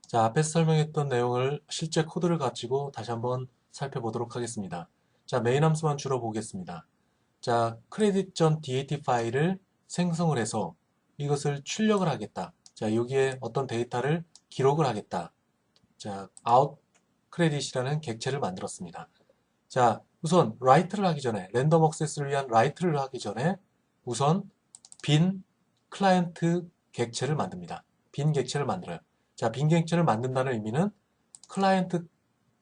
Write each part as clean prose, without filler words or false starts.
자, 앞에서 설명했던 내용을 실제 코드를 가지고 다시 한번 살펴보도록 하겠습니다. 자, 메인 함수만 주로 보겠습니다. 자, credit.dat 파일을 생성을 해서 이것을 출력을 하겠다. 자, 여기에 어떤 데이터를 기록을 하겠다. 자, out credit이라는 객체를 만들었습니다. 자, 우선 write를 하기 전에, 랜덤 액세스를 위한 write를 하기 전에 우선 빈 클라이언트 객체를 만듭니다. 빈 객체를 만들어요. 자, 빈 객체를 만든다는 의미는 클라이언트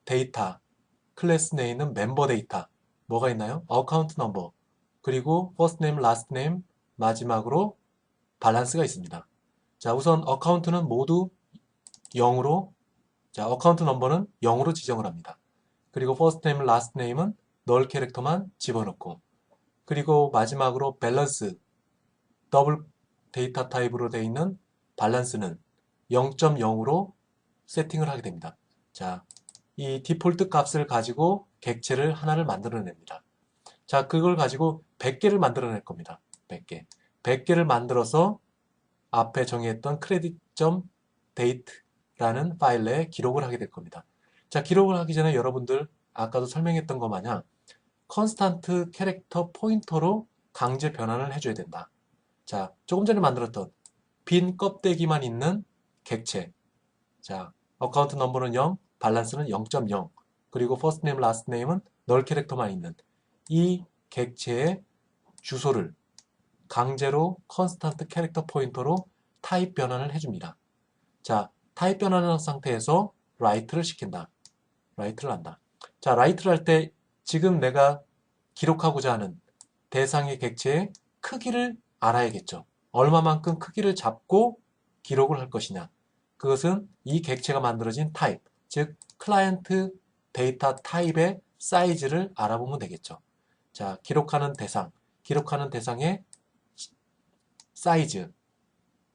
데이터 클래스 내에 있는 멤버 데이터 뭐가 있나요? 어카운트 넘버 그리고 퍼스트 네임, 라스트 네임 마지막으로 밸런스가 있습니다. 자, 우선 어카운트는 모두 0으로 자, 어카운트 넘버는 0으로 지정을 합니다. 그리고 퍼스트 네임, 라스트 네임은 널 캐릭터만 집어넣고 그리고 마지막으로 밸런스 더블 데이터 타입으로 되어 있는 밸런스는 0.0으로 세팅을 하게 됩니다. 자, 이 디폴트 값을 가지고 객체를 하나를 만들어냅니다. 자, 그걸 가지고 100개를 만들어낼 겁니다. 100개. 100개를 만들어서 앞에 정의했던 credit.date라는 파일에 기록을 하게 될 겁니다. 자, 기록을 하기 전에 여러분들 아까도 설명했던 것 마냥 컨스탄트 캐릭터 포인터로 강제 변환을 해줘야 된다. 자, 조금 전에 만들었던 빈 껍데기만 있는 객체. 자, 어카운트 넘버는 0, 밸런스는 0.0, 그리고 퍼스트 네임, 라스트 네임은 널 캐릭터만 있는 이 객체의 주소를 강제로 컨스탄트 캐릭터 포인터로 타입 변환을 해줍니다. 자, 타입 변환한 상태에서 write를 시킨다. write를 한다. 자, write를 할 때 지금 내가 기록하고자 하는 대상의 객체의 크기를 알아야겠죠. 얼마만큼 크기를 잡고 기록을 할 것이냐. 그것은 이 객체가 만들어진 타입, 즉 클라이언트 데이터 타입의 사이즈를 알아보면 되겠죠. 자, 기록하는 대상의 사이즈,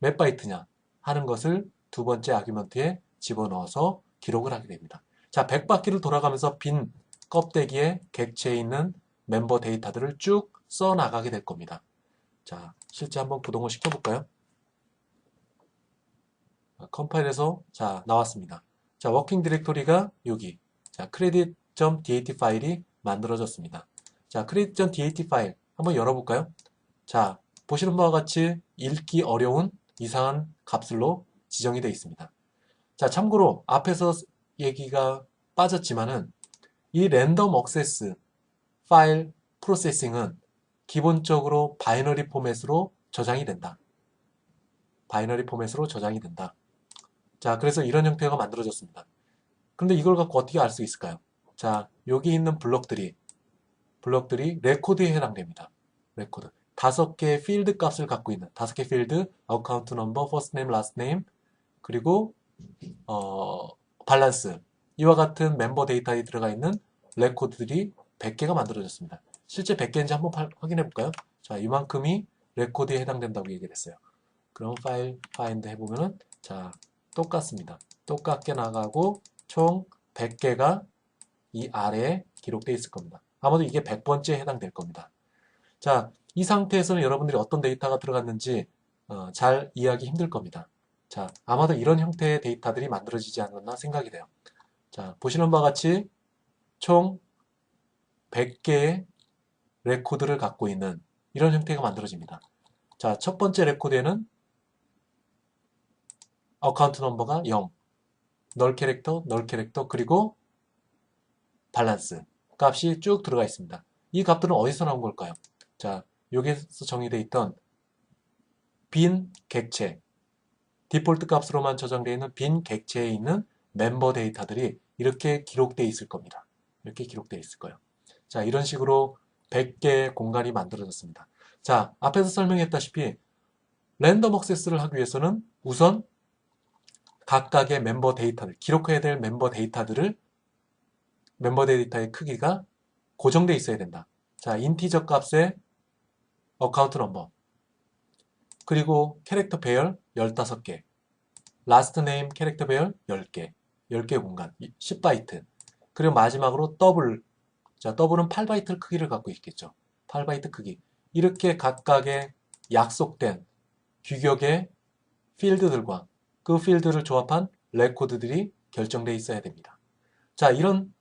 몇 바이트냐 하는 것을 두 번째 아규먼트에 집어넣어서 기록을 하게 됩니다. 자, 100바퀴를 돌아가면서 빈 껍데기에 객체에 있는 멤버 데이터들을 쭉 써나가게 될 겁니다. 자, 실제 한번 구동을 시켜볼까요? 컴파일해서 자, 나왔습니다. 자, 워킹 디렉토리가 여기 자, credit.dat 파일이 만들어졌습니다. 자, credit.dat 파일 한번 열어볼까요? 자, 보시는 바와 같이 읽기 어려운 이상한 값들로 지정이 되어 있습니다. 자, 참고로 앞에서 얘기가 빠졌지만은 이 랜덤 액세스 파일 프로세싱은 기본적으로 바이너리 포맷으로 저장이 된다. 바이너리 포맷으로 저장이 된다. 자, 그래서 이런 형태가 만들어졌습니다. 그런데 이걸 갖고 어떻게 알 수 있을까요? 자, 여기 있는 블록들이 레코드에 해당됩니다. 레코드. 5개의 필드 값을 갖고 있는 5개 필드, 어카운트 넘버, 퍼스트 네임, 라스트 네임, 그리고 밸런스. 이와 같은 멤버 데이터에 들어가 있는 레코드들이 100개가 만들어졌습니다. 실제 100개인지 한번 확인해 볼까요? 자, 이만큼이 레코드에 해당된다고 얘기를 했어요. 그럼 파일 파인드 해보면은 자, 똑같습니다. 똑같게 나가고 총 100개가 이 아래에 기록되어 있을 겁니다. 아마도 이게 100번째에 해당될 겁니다. 자, 이 상태에서는 여러분들이 어떤 데이터가 들어갔는지 잘 이해하기 힘들 겁니다. 자, 아마도 이런 형태의 데이터들이 만들어지지 않았나 생각이 돼요. 자, 보시는 바와 같이 총 100개의 레코드를 갖고 있는 이런 형태가 만들어집니다. 자, 첫 번째 레코드에는 어카운트 넘버가 0, 널 캐릭터, 그리고 밸런스 값이 쭉 들어가 있습니다. 이 값들은 어디서 나온 걸까요? 자, 여기에서 정의되어 있던 빈 객체, 디폴트 값으로만 저장되어 있는 빈 객체에 있는 멤버 데이터들이 이렇게 기록되어 있을 겁니다. 이렇게 기록되어 있을 거예요. 자, 이런 식으로 100개의 공간이 만들어졌습니다. 자, 앞에서 설명했다시피 랜덤 액세스를 하기 위해서는 우선 각각의 멤버 데이터들, 기록해야 될 멤버 데이터들을 멤버 데이터의 크기가 고정되어 있어야 된다. 자, 인티저 값의 어카운트 넘버, 그리고 캐릭터 배열 15개, 라스트 네임 캐릭터 배열 10개, 10개 공간, 10바이트. 그리고 마지막으로 더블, 자, 더블은 8바이트 크기를 갖고 있겠죠. 8바이트 크기. 이렇게 각각의 약속된 규격의 필드들과 그 필드를 조합한 레코드들이 결정되어 있어야 됩니다. 자, 이런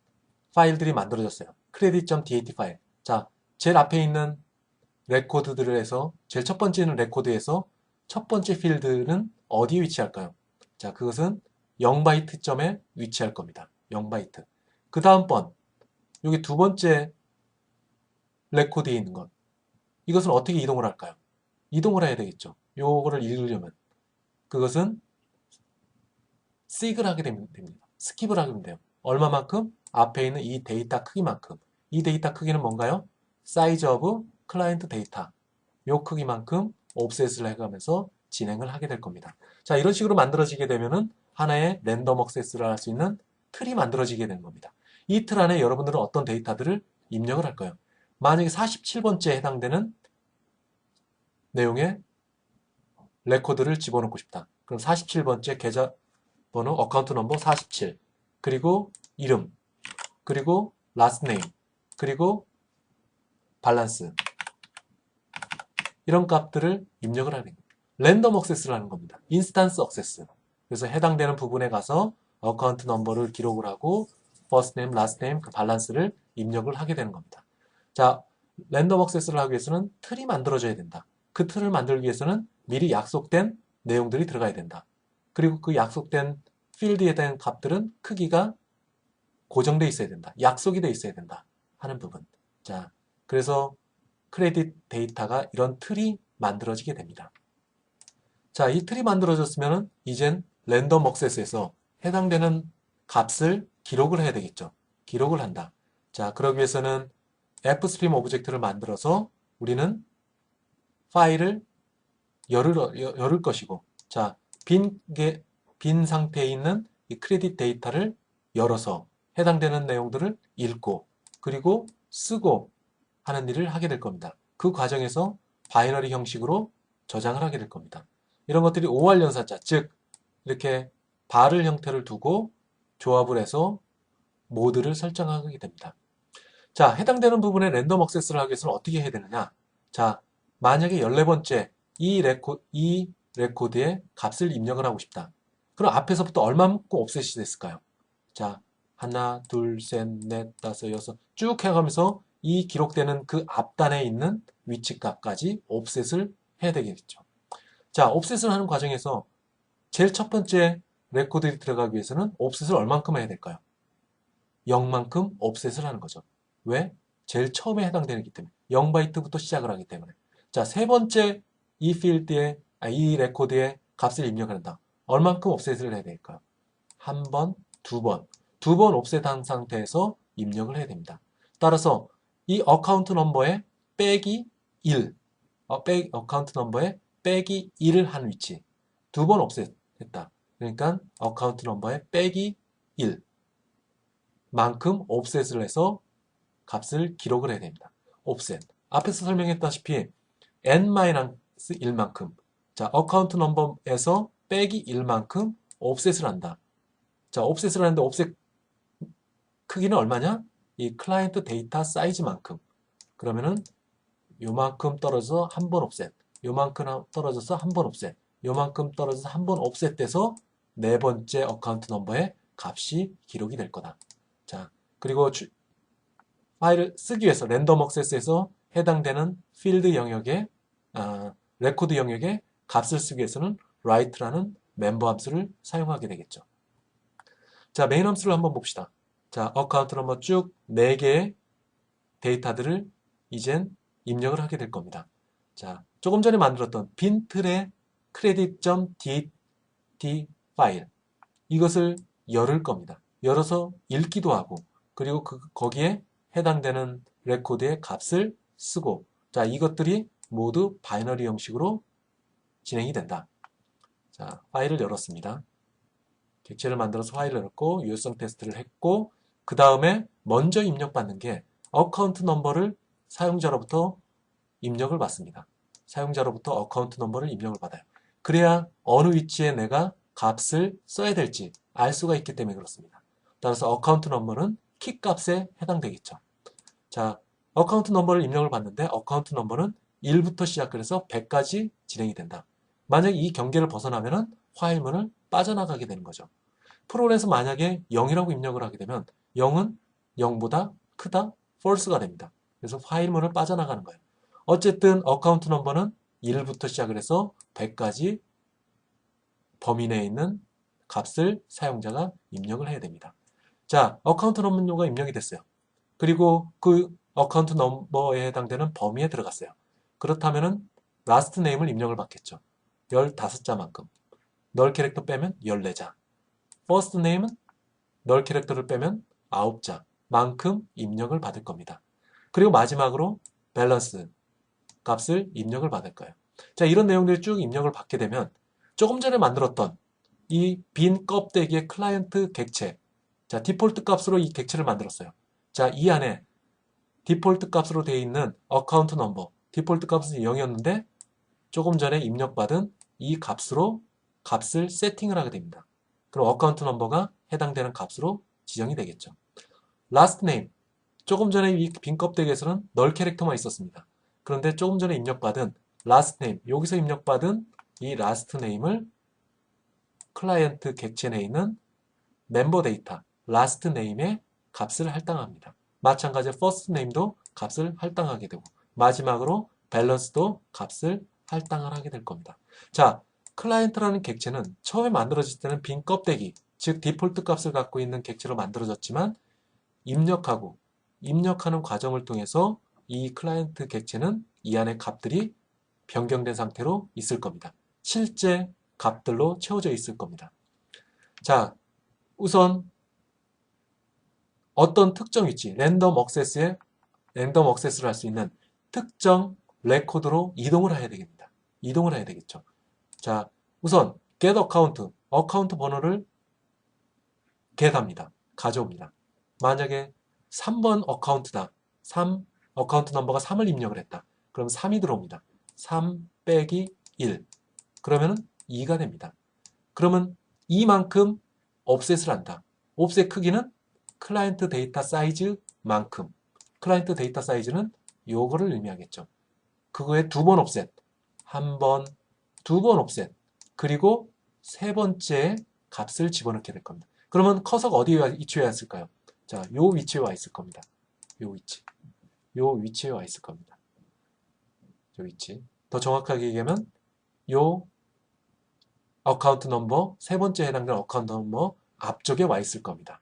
파일들이 만들어졌어요. credit.dat 파일. 자, 제일 앞에 있는 레코드들을 해서 제일 첫 번째는 레코드에서 첫 번째 필드는 어디에 위치할까요? 자, 그것은 0바이트점에 위치할 겁니다. 0바이트. 그 다음 번, 여기 두 번째 레코드에 있는 것. 이것은 어떻게 이동을 할까요? 이동을 해야 되겠죠. 요거를 읽으려면. 그것은 씩을 하게 됩니다. 스킵을 하게 돼요. 얼마만큼? 앞에 있는 이 데이터 크기만큼. 이 데이터 크기는 뭔가요? 사이즈 오브 클라이언트 데이터. 요 크기만큼 옵셋을 해가면서 진행을 하게 될 겁니다. 자, 이런 식으로 만들어지게 되면은 하나의 랜덤 액세스를 할 수 있는 틀이 만들어지게 되는 겁니다. 이 틀 안에 여러분들은 어떤 데이터들을 입력을 할까요? 만약에 47번째에 해당되는 내용의 레코드를 집어넣고 싶다. 그럼 47번째 계좌 번호, 어카운트 넘버 47, 그리고 이름, 그리고 last name, 그리고 밸런스, 이런 값들을 입력을 하는 겁니다. 랜덤 액세스를 하는 겁니다. 인스턴스 액세스. 그래서 해당되는 부분에 가서 어카운트 넘버를 기록을 하고 first name, last name, 그 밸런스를 입력을 하게 되는 겁니다. 자, 랜덤 액세스를 하기 위해서는 틀이 만들어져야 된다. 그 틀을 만들기 위해서는 미리 약속된 내용들이 들어가야 된다. 그리고 그 약속된 필드에 대한 값들은 크기가 고정되어 있어야 된다. 약속이 되어 있어야 된다. 하는 부분. 자, 그래서 크레딧 데이터가 이런 틀이 만들어지게 됩니다. 자, 이 틀이 만들어졌으면 이젠 랜덤 액세스에서 해당되는 값을 기록을 해야 되겠죠. 기록을 한다. 자, 그러기 위해서는 fstream 오브젝트를 만들어서 우리는 파일을 열을 것이고, 자, 빈 상태에 있는 이 크레딧 데이터를 열어서 해당되는 내용들을 읽고, 그리고 쓰고 하는 일을 하게 될 겁니다. 그 과정에서 바이너리 형식으로 저장을 하게 될 겁니다. 이런 것들이 OR 연산자, 즉 이렇게 바를 형태를 두고 조합을 해서 모드를 설정하게 됩니다. 자, 해당되는 부분에 랜덤 액세스를 하기 위해서는 어떻게 해야 되느냐? 자, 만약에 14번째 이 레코드에 값을 입력을 하고 싶다. 그럼 앞에서부터 얼마만큼 옵셋이 됐을까요? 자, 하나, 둘, 셋, 넷, 다섯, 여섯 쭉 해가면서 이 기록되는 그 앞단에 있는 위치값까지 옵셋을 해야 되겠죠. 자, 옵셋을 하는 과정에서 제일 첫 번째 레코드에 들어가기 위해서는 옵셋을 얼만큼 해야 될까요? 0만큼 옵셋을 하는 거죠. 왜? 제일 처음에 해당되기 때문에 0바이트부터 시작을 하기 때문에. 자, 세 번째 이 필드에 이 레코드에 값을 입력을 한다. 얼만큼 옵셋을 해야 될까요? 한 번, 두 번. 두 번 옵셋한 상태에서 입력을 해야 됩니다. 따라서 이 어카운트 넘버에 빼기 1, 어카운트 넘버에 빼기 1을 한 위치. 두 번 옵셋했다. 그러니까 어카운트 넘버에 빼기 1 만큼 옵셋을 해서 값을 기록을 해야 됩니다. 옵셋. 앞에서 설명했다시피 n-1만큼. 자, 어카운트 넘버에서 빼기 1만큼 옵셋을 한다. 자, 옵셋을 하는데 옵셋 크기는 얼마냐? 이 클라이언트 데이터 사이즈만큼. 그러면은 요만큼 떨어져서 한 번 옵셋. 요만큼 떨어져서 한 번 옵셋. 요만큼 떨어져서 한 번 옵셋돼서 네 번째 어카운트 넘버에 값이 기록이 될 거다. 자, 그리고 파일을 쓰기 위해서 랜덤 액세스에서 해당되는 필드 영역에 레코드 영역에 값을 쓰기 위해서는 write라는 멤버 함수를 사용하게 되겠죠. 자, 메인 함수를 한번 봅시다. 자, 어카운트 넘버 쭉 4개의 데이터들을 이젠 입력을 하게 될 겁니다. 자, 조금 전에 만들었던 빈 틀의 credit.dat 파일, 이것을 열을 겁니다. 열어서 읽기도 하고, 그리고 거기에 해당되는 레코드의 값을 쓰고, 자, 이것들이 모두 바이너리 형식으로 진행이 된다. 자, 파일을 열었습니다. 객체를 만들어서 파일을 열었고, 유효성 테스트를 했고, 그 다음에 먼저 입력받는 게 어카운트 넘버를 사용자로부터 입력을 받습니다. 사용자로부터 어카운트 넘버를 입력을 받아요. 그래야 어느 위치에 내가 값을 써야 될지 알 수가 있기 때문에 그렇습니다. 따라서 어카운트 넘버는 키 값에 해당되겠죠. 자, 어카운트 넘버를 입력을 받는데 어카운트 넘버는 1부터 시작해서 100까지 진행이 된다. 만약 이 경계를 벗어나면은 파일문을 빠져나가게 되는 거죠. 프로그램에서 만약에 0이라고 입력을 하게 되면 0은 0보다 크다, false가 됩니다. 그래서 파일문을 빠져나가는 거예요. 어쨌든 어카운트 넘버는 1부터 시작을 해서 100까지 범위 내에 있는 값을 사용자가 입력을 해야 됩니다. 자, 어카운트 넘버가 입력이 됐어요. 그리고 그 어카운트 넘버에 해당되는 범위에 들어갔어요. 그렇다면은 라스트 네임을 입력을 받겠죠. 15자만큼. 널 캐릭터 빼면 14자. 퍼스트 네임은 널 캐릭터를 빼면 9자 만큼 입력을 받을 겁니다. 그리고 마지막으로 밸런스 값을 입력을 받을 거예요. 자, 이런 내용들을 쭉 입력을 받게 되면 조금 전에 만들었던 이 빈 껍데기의 클라이언트 객체, 자, 디폴트 값으로 이 객체를 만들었어요. 자, 이 안에 디폴트 값으로 되어 있는 어카운트 넘버, 디폴트 값은 0이었는데 조금 전에 입력받은 이 값으로 값을 세팅을 하게 됩니다. 그럼 어카운트 넘버가 해당되는 값으로 지정이 되겠죠. last name, 조금 전에 이 빈 껍데기에서는 널 캐릭터만 있었습니다. 그런데 조금 전에 입력받은 last name, 여기서 입력받은 이 last name을 클라이언트 객체 내에 있는 멤버 데이터, last name의 값을 할당합니다. 마찬가지로 first name도 값을 할당하게 되고 마지막으로 balance도 값을 할당을 하게 될 겁니다. 자, 클라이언트라는 객체는 처음에 만들어질 때는 빈 껍데기, 즉 디폴트 값을 갖고 있는 객체로 만들어졌지만 입력하는 과정을 통해서 이 클라이언트 객체는 이 안에 값들이 변경된 상태로 있을 겁니다. 실제 값들로 채워져 있을 겁니다. 자, 우선 어떤 특정 위치, 랜덤 액세스를 할 수 있는 특정 레코드로 이동을 해야 됩니다. 이동을 해야 되겠죠. 자, 우선 get 어카운트 번호를 get합니다. 가져옵니다. 만약에 3번 어카운트다. 어카운트 넘버가 3을 입력을 했다. 그럼 3이 들어옵니다. 3 빼기 1. 그러면 2가 됩니다. 그러면 이만큼 옵셋을 한다. 옵셋 크기는 클라이언트 데이터 사이즈만큼. 클라이언트 데이터 사이즈는 요거를 의미하겠죠. 그거에 2번 옵셋, 한 번, 2번 옵셋, 그리고 세 번째 값을 집어넣게 될 겁니다. 그러면 커서가 어디에 위치해 있을까요? 자, 요 위치에 와 있을 겁니다. 요 위치에 와 있을 겁니다. 요 위치. 더 정확하게 얘기하면 요 어카운트 넘버, 세 번째 해당되는 어카운트 넘버 앞쪽에 와 있을 겁니다.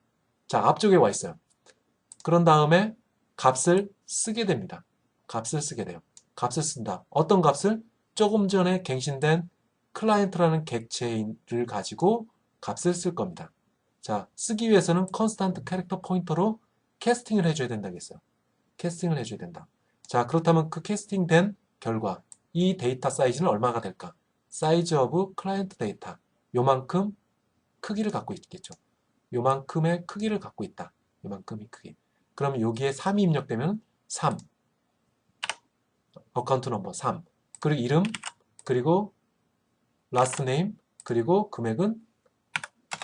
자, 앞쪽에 와 있어요. 그런 다음에 값을 쓰게 됩니다. 값을 쓰게 돼요. 값을 쓴다. 어떤 값을? 조금 전에 갱신된 클라이언트라는 객체를 가지고 값을 쓸 겁니다. 자, 쓰기 위해서는 컨스탄트 캐릭터 포인터로 캐스팅을 해줘야 된다고 했어요. 캐스팅을 해줘야 된다. 자, 그렇다면 그 캐스팅된 결과 이 데이터 사이즈는 얼마가 될까? 사이즈 오브 클라이언트 데이터. 요만큼 크기를 갖고 있겠죠. 요만큼의 크기를 갖고 있다. 요만큼의 크기. 그럼 여기에 3이 입력되면 3. 어카운트 넘버 3. 그리고 이름, 그리고 라스트 네임, 그리고 금액은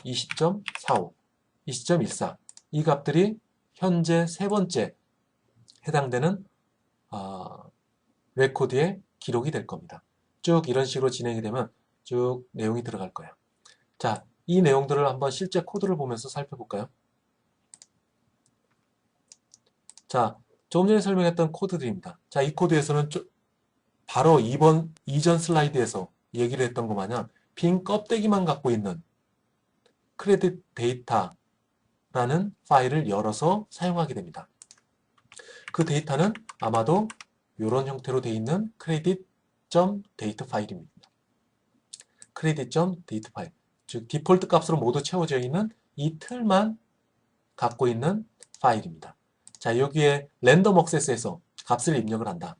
20.45, 20.14. 이 값들이 현재 세 번째 해당되는 레코드에 기록이 될 겁니다. 쭉 이런 식으로 진행이 되면 쭉 내용이 들어갈 거예요. 자, 이 내용들을 한번 실제 코드를 보면서 살펴볼까요? 자, 조금 전에 설명했던 코드들입니다. 자, 이 코드에서는 바로 이전 슬라이드에서 얘기를 했던 것 마냥 빈 껍데기만 갖고 있는 크레딧 데이터라는 파일을 열어서 사용하게 됩니다. 그 데이터는 아마도 이런 형태로 되어 있는 credit.date 파일입니다. credit.date 파일, 즉 디폴트 값으로 모두 채워져 있는 이 틀만 갖고 있는 파일입니다. 자, 여기에 랜덤 액세스에서 값을 입력을 한다.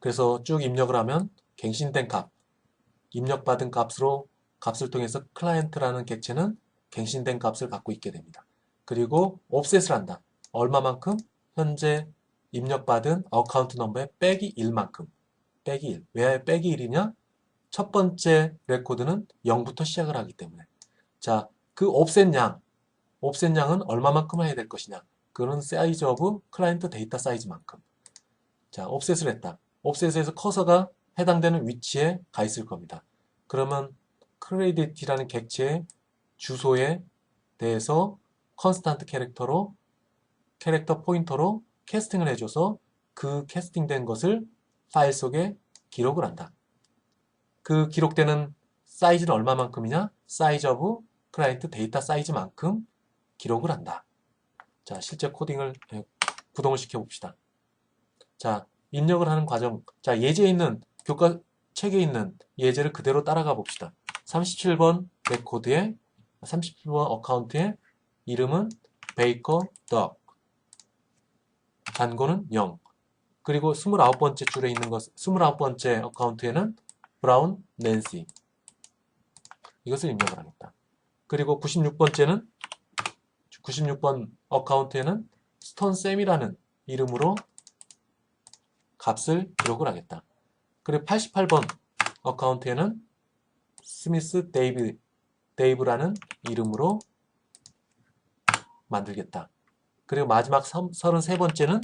그래서 쭉 입력을 하면 갱신된 값, 입력받은 값으로 값을 통해서 클라이언트라는 객체는 갱신된 값을 갖고 있게 됩니다. 그리고 옵셋을 한다. 얼마만큼? 현재 입력받은 어카운트 넘버의 빼기 1만큼. 빼기 1. 왜 빼기 1이냐? 첫 번째 레코드는 0부터 시작을 하기 때문에. 자, 그 옵셋 양은 얼마만큼 해야 될 것이냐? 그는 사이즈 오브 클라이언트 데이터 사이즈만큼. 자, 옵셋을 했다. 옵셋에서 커서가 해당되는 위치에 가 있을 겁니다. 그러면 크레딧이라는 객체의 주소에 대해서 컨스탄트 캐릭터 포인터로 캐스팅을 해줘서 그 캐스팅된 것을 파일 속에 기록을 한다. 그 기록되는 사이즈는 얼마만큼이냐? 사이즈 오브 클라이언트 데이터 사이즈만큼 기록을 한다. 자, 실제 코딩을 구동을 시켜봅시다. 자, 입력을 하는 과정. 자, 예제에 있는 교과 책에 있는 예제를 그대로 따라가 봅시다. 37번 레코드에 37번 어카운트의 이름은 베이커 덕, 잔고는 0. 그리고 29번째 줄에 있는 것, 29번째 어카운트에는 브라운 낸시. 이것을 입력을 하겠다. 그리고 96번째는 96번 어카운트에는 스톤 샘이라는 이름으로 값을 기록을 하겠다. 그리고 88번 어카운트에는 스미스 데이브라는 이름으로 만들겠다. 그리고 마지막 33번째는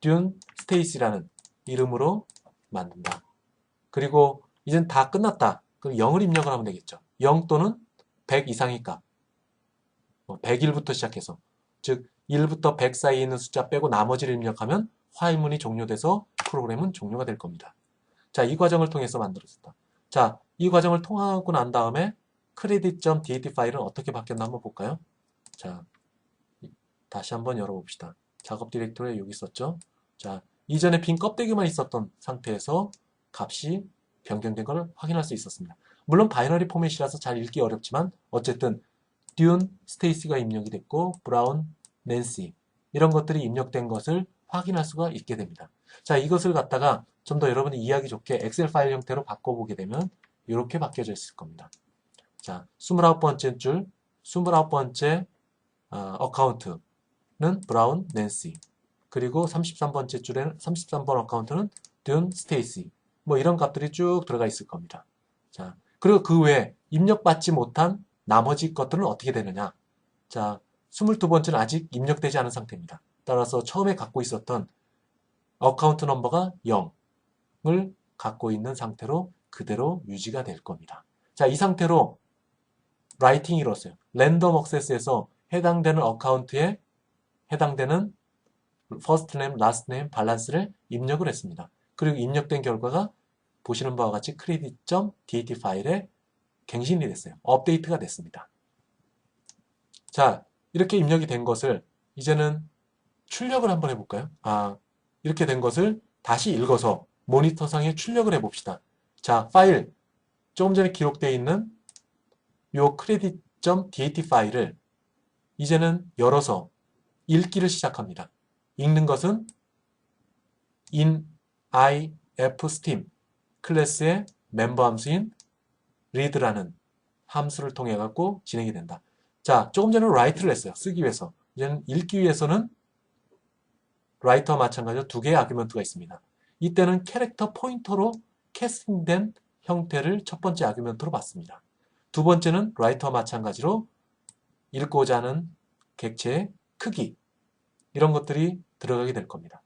듄 스테이시라는 이름으로 만든다. 그리고 이젠 다 끝났다. 그럼 0을 입력을 하면 되겠죠. 0 또는 100 이상의 값. 101부터 시작해서, 즉 1부터 100 사이에 있는 숫자 빼고 나머지를 입력하면 화일문이 종료돼서 프로그램은 종료가 될 겁니다. 자, 이 과정을 통해서 만들어졌다. 자, 이 과정을 통하고 난 다음에 credit.dat 파일은 어떻게 바뀌었나 한번 볼까요? 자, 다시 한번 열어봅시다. 작업 디렉토리에 여기 있었죠? 자, 이전에 빈 껍데기만 있었던 상태에서 값이 변경된 것을 확인할 수 있었습니다. 물론 바이너리 포맷이라서 잘 읽기 어렵지만 어쨌든 듄 스테이시가 입력이 됐고 브라운 낸시 이런 것들이 입력된 것을 확인할 수가 있게 됩니다. 자, 이것을 갖다가 좀 더 여러분이 이해하기 좋게 엑셀 파일 형태로 바꿔보게 되면 이렇게 바뀌어져 있을 겁니다. 자, 29번째 줄, 29번째 어카운트는 브라운 낸시, 그리고 33번째 줄에는 33번 어카운트는 듄 스테이시, 뭐 이런 값들이 쭉 들어가 있을 겁니다. 자, 그리고 그 외에 입력받지 못한 나머지 것들은 어떻게 되느냐? 자, 22번째는 아직 입력되지 않은 상태입니다. 따라서 처음에 갖고 있었던 어카운트 넘버가 0을 갖고 있는 상태로 그대로 유지가 될 겁니다. 자, 이 상태로 라이팅이 이뤘어요. 랜덤 액세스에서 해당되는 어카운트에 해당되는 first name, last name, 밸런스를 입력을 했습니다. 그리고 입력된 결과가 보시는 바와 같이 credit.dat 파일에 갱신이 됐어요. 업데이트가 됐습니다. 자, 이렇게 입력이 된 것을 이제는 출력을 한번 해볼까요? 이렇게 된 것을 다시 읽어서 모니터상에 출력을 해봅시다. 자, 파일, 조금 전에 기록되어 있는 요 credit.dat 파일을 이제는 열어서 읽기를 시작합니다. 읽는 것은 inifstem 클래스의 멤버 함수인 read라는 함수를 통해 갖고 진행이 된다. 자, 조금 전에 write를 했어요. 쓰기 위해서. 이제는 읽기 위해서는 write와 마찬가지로 두 개의 아규먼트가 있습니다. 이때는 캐릭터 포인터로 캐스팅된 형태를 첫 번째 아규먼트로 받습니다. 두 번째는 write와 마찬가지로 읽고자 하는 객체의 크기, 이런 것들이 들어가게 될 겁니다.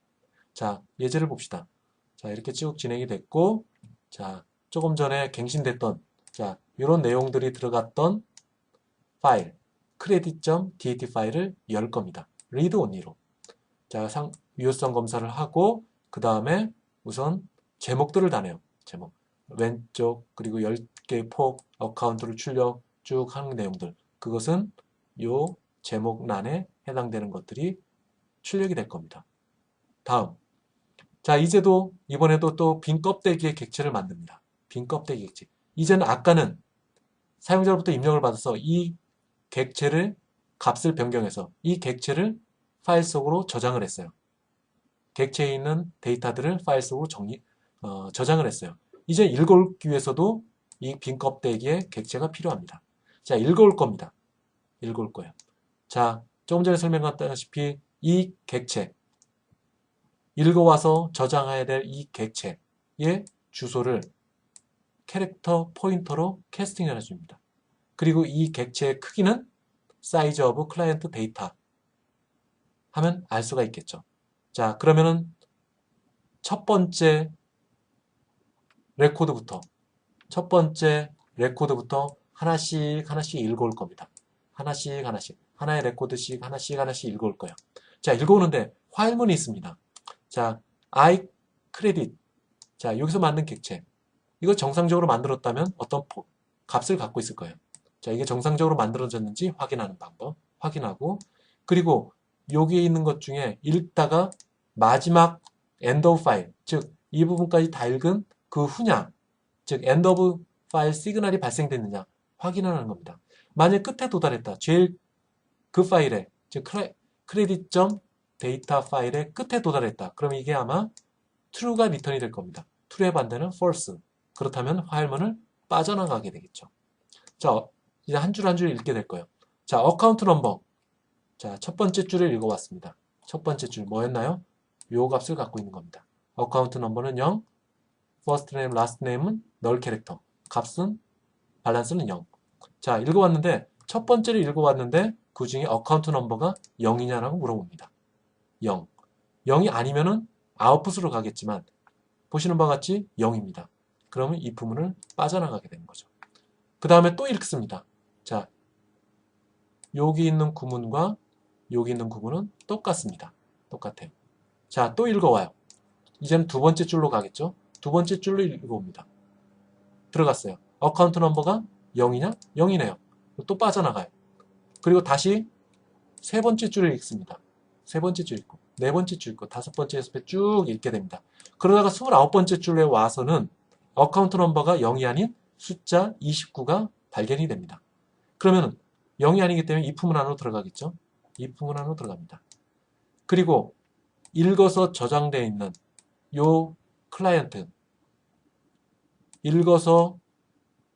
자, 예제를 봅시다. 자, 이렇게 쭉 진행이 됐고, 자, 조금 전에 갱신됐던, 자, 이런 내용들이 들어갔던 파일, credit.dat 파일을 열 겁니다. read only로. 자, 유효성 검사를 하고, 그 다음에 우선 제목들을 다 내요. 제목. 왼쪽, 그리고 10개의 폭, 어카운트를 출력 쭉 하는 내용들. 그것은 요 제목란에 해당되는 것들이 출력이 될 겁니다. 다음. 자, 이번에도 또 빈 껍데기의 객체를 만듭니다. 빈 껍데기 객체. 이제는 아까는 사용자로부터 입력을 받아서 이 객체를 값을 변경해서 이 객체를 파일 속으로 저장을 했어요. 객체에 있는 데이터들을 파일 속으로 저장을 했어요. 이제 읽어오기 위해서도 이 빈 껍데기의 객체가 필요합니다. 자, 읽어올 겁니다. 읽어올 거예요. 자, 조금 전에 설명했다시피 이 객체, 읽어와서 저장해야 될 이 객체의 주소를 캐릭터 포인터로 캐스팅을 해줍니다. 그리고 이 객체의 크기는 size of client data 하면 알 수가 있겠죠. 자, 그러면은 첫 번째 레코드부터 하나씩 하나씩 읽어올 겁니다. 하나씩 하나씩 하나의 레코드씩 하나씩 하나씩 읽어올 거예요. 자, 읽어오는데 화일문이 있습니다. 자, I credit. 자, 여기서 만든 객체. 이거 정상적으로 만들었다면 어떤 값을 갖고 있을 거예요. 자, 이게 정상적으로 만들어졌는지 확인하는 방법. 확인하고, 그리고 여기에 있는 것 중에 읽다가 마지막 end of file, 즉 이 부분까지 다 읽은 그 후냐, 즉 end of file 시그널이 발생됐느냐 확인하는 겁니다. 만약 끝에 도달했다. 제일 그 파일에, 즉 credit.data 파일의 끝에 도달했다. 그럼 이게 아마 true가 리턴이 될 겁니다. true의 반대는 false. 그렇다면 파일문을 빠져나가게 되겠죠. 자, 이제 한 줄 한 줄 읽게 될 거예요. 자, 어카운트 넘버. 자, 첫 번째 줄을 읽어봤습니다. 첫 번째 줄 뭐였나요? 요 값을 갖고 있는 겁니다. 어카운트 넘버는 0, first name, last name은 null 캐릭터, 값은 밸런스는 0. 자, 읽어봤는데 첫 번째를 읽어봤는데 그 중에 어카운트 넘버가 0이냐라고 물어봅니다. 0. 0이 아니면은 아웃풋으로 가겠지만 보시는 바와 같이 0입니다. 그러면 이 부분을 빠져나가게 되는 거죠. 그 다음에 또 읽습니다. 자, 여기 있는 구문과 여기 있는 구문은 똑같습니다. 똑같아요. 자, 또 읽어와요. 이제는 두 번째 줄로 가겠죠. 두 번째 줄로 읽어옵니다. 들어갔어요. 어카운트 넘버가 0이냐? 0이네요. 또 빠져나가요. 그리고 다시 세 번째 줄을 읽습니다. 세 번째 줄 읽고, 네 번째 줄 읽고, 다섯 번째, 여섯 번째 쭉 읽게 됩니다. 그러다가 29번째 줄에 와서는 어카운트 넘버가 0이 아닌 숫자 29가 발견이 됩니다. 그러면 0이 아니기 때문에 이 부문 안으로 들어가겠죠? 이 부문 안으로 들어갑니다. 그리고 읽어서 저장되어 있는 요 클라이언트, 읽어서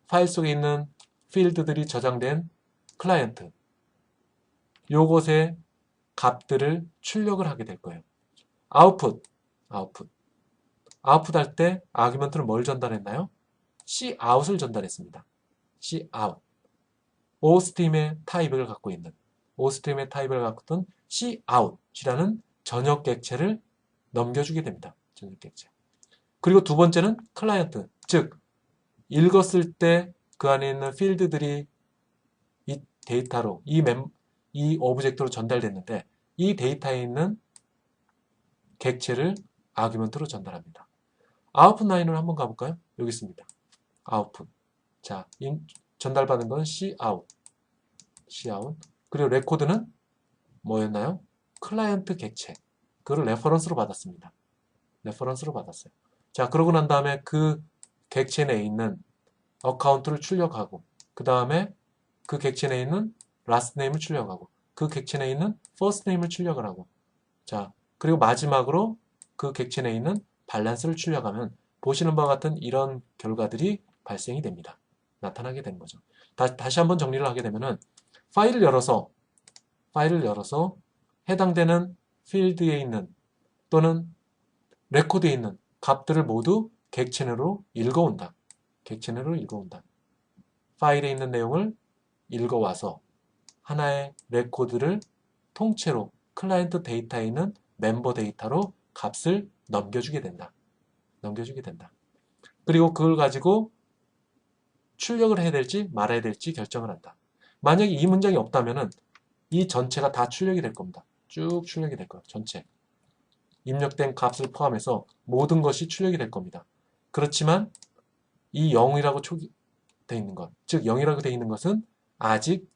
파일 속에 있는 필드들이 저장된 클라이언트, 요것의 값들을 출력을 하게 될 거예요. 아웃풋 할 때 아규먼트는 뭘 전달했나요? cout을 전달했습니다. cout. oStream의 타입을 갖고 있는, oStream의 타입을 갖고 있던 cout이라는 전역 객체를 넘겨주게 됩니다. 전역 객체. 그리고 두 번째는 클라이언트, 즉 읽었을 때 그 안에 있는 필드들이 이 데이터로, 이 오브젝트로 전달됐는데 이 데이터에 있는 객체를 아규먼트로 전달합니다. 아웃풋 라인으로 한번 가볼까요? 여기 있습니다. 아웃풋. 자, 전달받은 건 cout. 그리고 레코드는 뭐였나요? 클라이언트 객체. 그걸 레퍼런스로 받았습니다. 레퍼런스로 받았어요. 자, 그러고 난 다음에 그 객체 내에 있는 어카운트를 출력하고, 그 다음에 그 객체 내에 있는 last name을 출력하고, 그 객체 내에 있는 first name을 출력을 하고, 자, 그리고 마지막으로 그 객체 내에 있는 밸런스를 출력하면 보시는 바와 같은 이런 결과들이 발생이 됩니다. 나타나게 되는 거죠. 다시 한번 정리를 하게 되면은 파일을 열어서 해당되는 필드에 있는 또는 레코드에 있는 값들을 모두 객체 내로 읽어온다. 객체 내로 읽어온다. 파일에 있는 내용을 읽어와서 하나의 레코드를 통째로 클라이언트 데이터에 있는 멤버 데이터로 값을 넘겨주게 된다. 넘겨주게 된다. 그리고 그걸 가지고 출력을 해야 될지 말아야 될지 결정을 한다. 만약에 이 문장이 없다면은 이 전체가 다 출력이 될 겁니다. 쭉 출력이 될 거예요. 전체. 입력된 값을 포함해서 모든 것이 출력이 될 겁니다. 그렇지만 이 0이라고 되어 있는 것, 즉 0이라고 되어 있는 것은 아직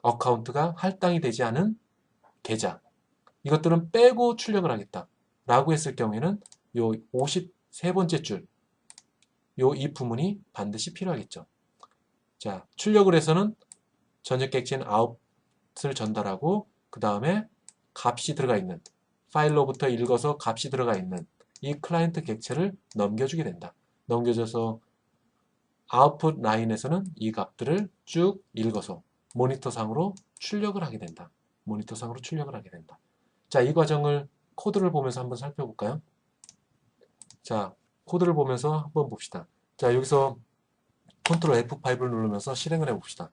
어카운트가 할당이 되지 않은 계좌, 이것들은 빼고 출력을 하겠다 라고 했을 경우에는 요 53번째 줄, 요 이 부문이 반드시 필요하겠죠. 자, 출력을 해서는 전역 객체인 out을 전달하고 그 다음에 값이 들어가 있는, 파일로부터 읽어서 값이 들어가 있는 이 클라이언트 객체를 넘겨주게 된다. 넘겨줘서 아웃풋 라인에서는 이 값들을 쭉 읽어서 모니터상으로 출력을 하게 된다. 모니터상으로 출력을 하게 된다. 자, 이 과정을 코드를 보면서 한번 살펴볼까요? 자, 코드를 보면서 한번 봅시다. 자, 여기서 컨트롤 F5를 누르면서 실행을 해봅시다.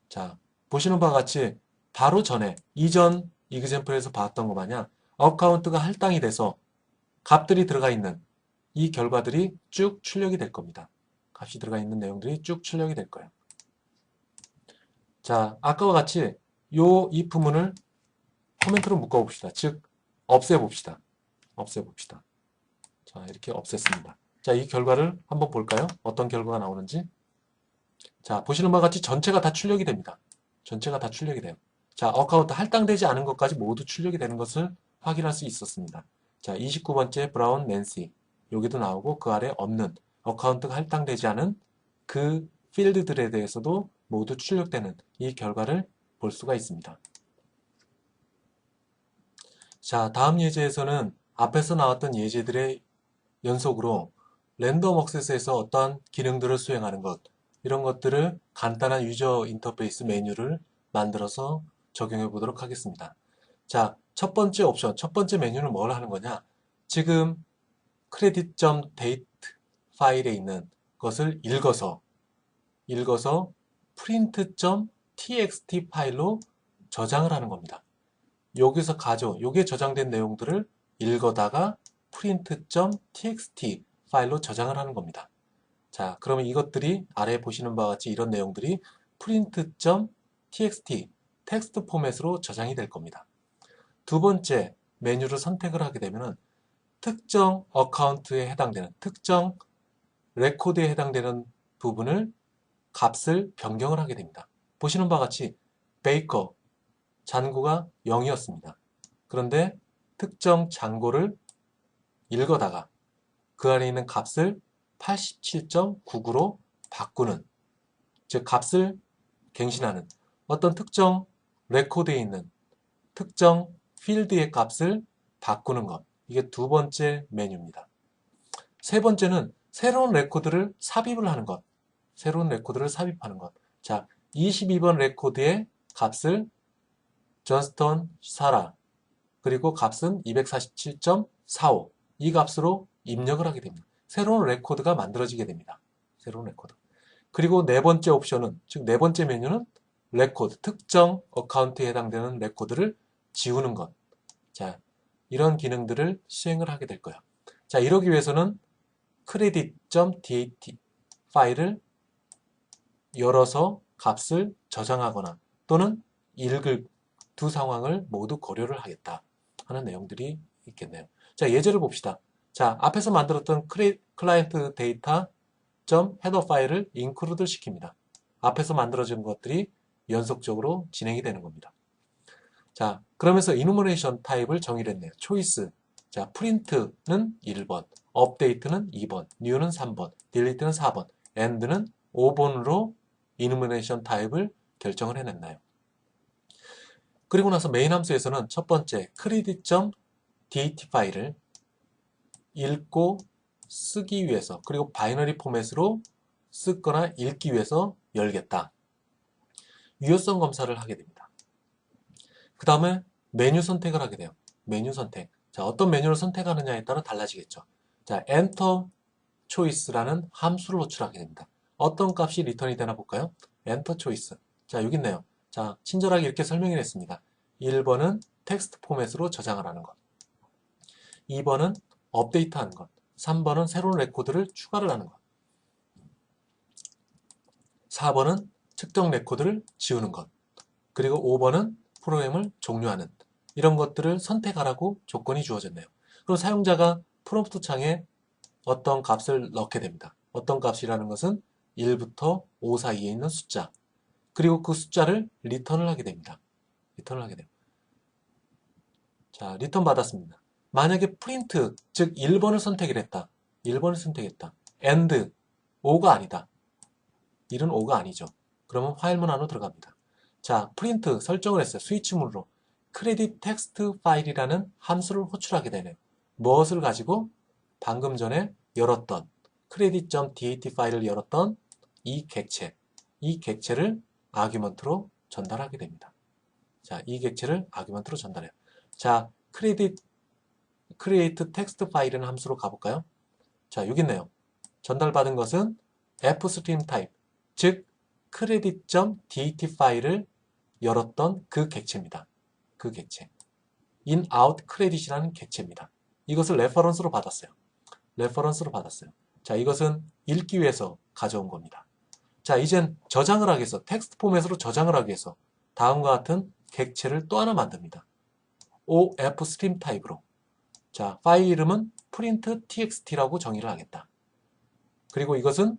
자, 보시는 바와 같이 바로 전에 이전 이그젬플에서 봤던 것 마냥 어카운트가 할당이 돼서 값들이 들어가 있는 이 결과들이 쭉 출력이 될 겁니다. 값이 들어가 있는 내용들이 쭉 출력이 될 거예요. 자, 아까와 같이 이 if문을 코멘트로 묶어봅시다. 즉, 없애봅시다. 없애봅시다. 자, 이렇게 없앴습니다. 자, 이 결과를 한번 볼까요? 어떤 결과가 나오는지. 자, 보시는 바와 같이 전체가 다 출력이 됩니다. 전체가 다 출력이 돼요. 자, 어카운트 할당되지 않은 것까지 모두 출력이 되는 것을 확인할 수 있었습니다. 자, 29번째 브라운 낸시. 여기도 나오고 그 아래 없는 어카운트가 할당되지 않은 그 필드들에 대해서도 모두 출력되는 이 결과를 볼 수가 있습니다. 자, 다음 예제에서는 앞에서 나왔던 예제들의 연속으로 랜덤 액세스에서 어떠한 기능들을 수행하는 것, 이런 것들을 간단한 유저 인터페이스 메뉴를 만들어서 적용해 보도록 하겠습니다. 자, 첫 번째 옵션, 첫 번째 메뉴는 뭘 하는 거냐? 지금 credit.date 파일에 있는 것을 읽어서 print.txt 파일로 저장을 하는 겁니다. 여기서 여기에 저장된 내용들을 읽어다가 print.txt 파일로 저장을 하는 겁니다. 자, 그러면 이것들이 아래에 보시는 바와 같이 이런 내용들이 print.txt 텍스트 포맷으로 저장이 될 겁니다. 두 번째 메뉴를 선택을 하게 되면 특정 어카운트에 해당되는 특정 레코드에 해당되는 부분을 값을 변경을 하게 됩니다. 보시는 바와 같이 베이커 잔고가 0이었습니다. 그런데 특정 잔고를 읽어다가 그 안에 있는 값을 87.99로 바꾸는, 즉 값을 갱신하는 어떤 특정 레코드에 있는 특정 필드의 값을 바꾸는 것, 이게 두 번째 메뉴입니다. 세 번째는 새로운 레코드를 삽입을 하는 것, 새로운 레코드를 삽입하는 것. 자, 22번 레코드의 값을 존스턴 사라, 그리고 값은 247.45, 이 값으로 입력을 하게 됩니다. 새로운 레코드가 만들어지게 됩니다. 새로운 레코드. 그리고 네 번째 옵션은, 즉 네 번째 메뉴는 레코드, 특정 어카운트에 해당되는 레코드를 지우는 것. 자, 이런 기능들을 수행을 하게 될 거예요. 자, 이러기 위해서는 credit.dat 파일을 열어서 값을 저장하거나 또는 읽을 두 상황을 모두 고려를 하겠다 하는 내용들이 있겠네요. 자, 예제를 봅시다. 자, 앞에서 만들었던 클라이언트 데이터 헤더 파일을 인크루드 시킵니다. 앞에서 만들어진 것들이 연속적으로 진행이 되는 겁니다. 자, 그러면서 이누머레이션 타입을 정의를 했네요. 초이스. 자, 프린트는 1번, 업데이트는 2번, 뉴는 3번, 딜리트는 4번, 엔드는 5번으로 이누머레이션 타입을 결정을 해냈나요. 그리고 나서 메인 함수에서는 첫 번째 credit.dat 파일을 읽고 쓰기 위해서, 그리고 바이너리 포맷으로 쓰거나 읽기 위해서 열겠다. 유효성 검사를 하게 됩니다. 그 다음에 메뉴 선택을 하게 돼요. 메뉴 선택. 자, 어떤 메뉴를 선택하느냐에 따라 달라지겠죠. 자, enter choice라는 함수를 호출하게 됩니다. 어떤 값이 리턴이 되나 볼까요? enter choice. 자, 여기 있네요. 자, 친절하게 이렇게 설명을 했습니다. 1번은 텍스트 포맷으로 저장을 하는 것. 2번은 업데이트 하는 것. 3번은 새로운 레코드를 추가를 하는 것. 4번은 특정 레코드를 지우는 것. 그리고 5번은 프로그램을 종료하는, 이런 것들을 선택하라고 조건이 주어졌네요. 그럼 사용자가 프롬프트 창에 어떤 값을 넣게 됩니다. 어떤 값이라는 것은 1부터 5 사이에 있는 숫자, 그리고 그 숫자를 리턴을 하게 됩니다. 리턴을 하게 돼요. 자, 리턴 받았습니다. 만약에 프린트, 즉 1번을 선택을 했다. 1번을 선택했다. and 5가 아니다. 1은 5가 아니죠. 그러면 파일문 안으로 들어갑니다. 자, 프린트 설정을 했어요. 스위치문으로 credit text 파일이라는 함수를 호출하게 되네요. 무엇을 가지고? 방금 전에 열었던 credit.dat 파일을 열었던 이 객체를 아규먼트로 전달하게 됩니다. 자, 이 객체를 아규먼트로 전달해요. 자, create text 파일이라는 함수로 가볼까요? 자, 여기 있네요. 전달받은 것은 fstream type, 즉 credit.dat 파일을 열었던 그 객체입니다. 그 객체. in out credit이라는 객체입니다. 이것을 레퍼런스로 받았어요. 레퍼런스로 받았어요. 자, 이것은 읽기 위해서 가져온 겁니다. 자, 이젠 저장을 하기 위해서 텍스트 포맷으로 저장을 하기 위해서 다음과 같은 객체를 또 하나 만듭니다. OF 스트림 타입으로. 자, 파일 이름은 print.txt라고 정의를 하겠다. 그리고 이것은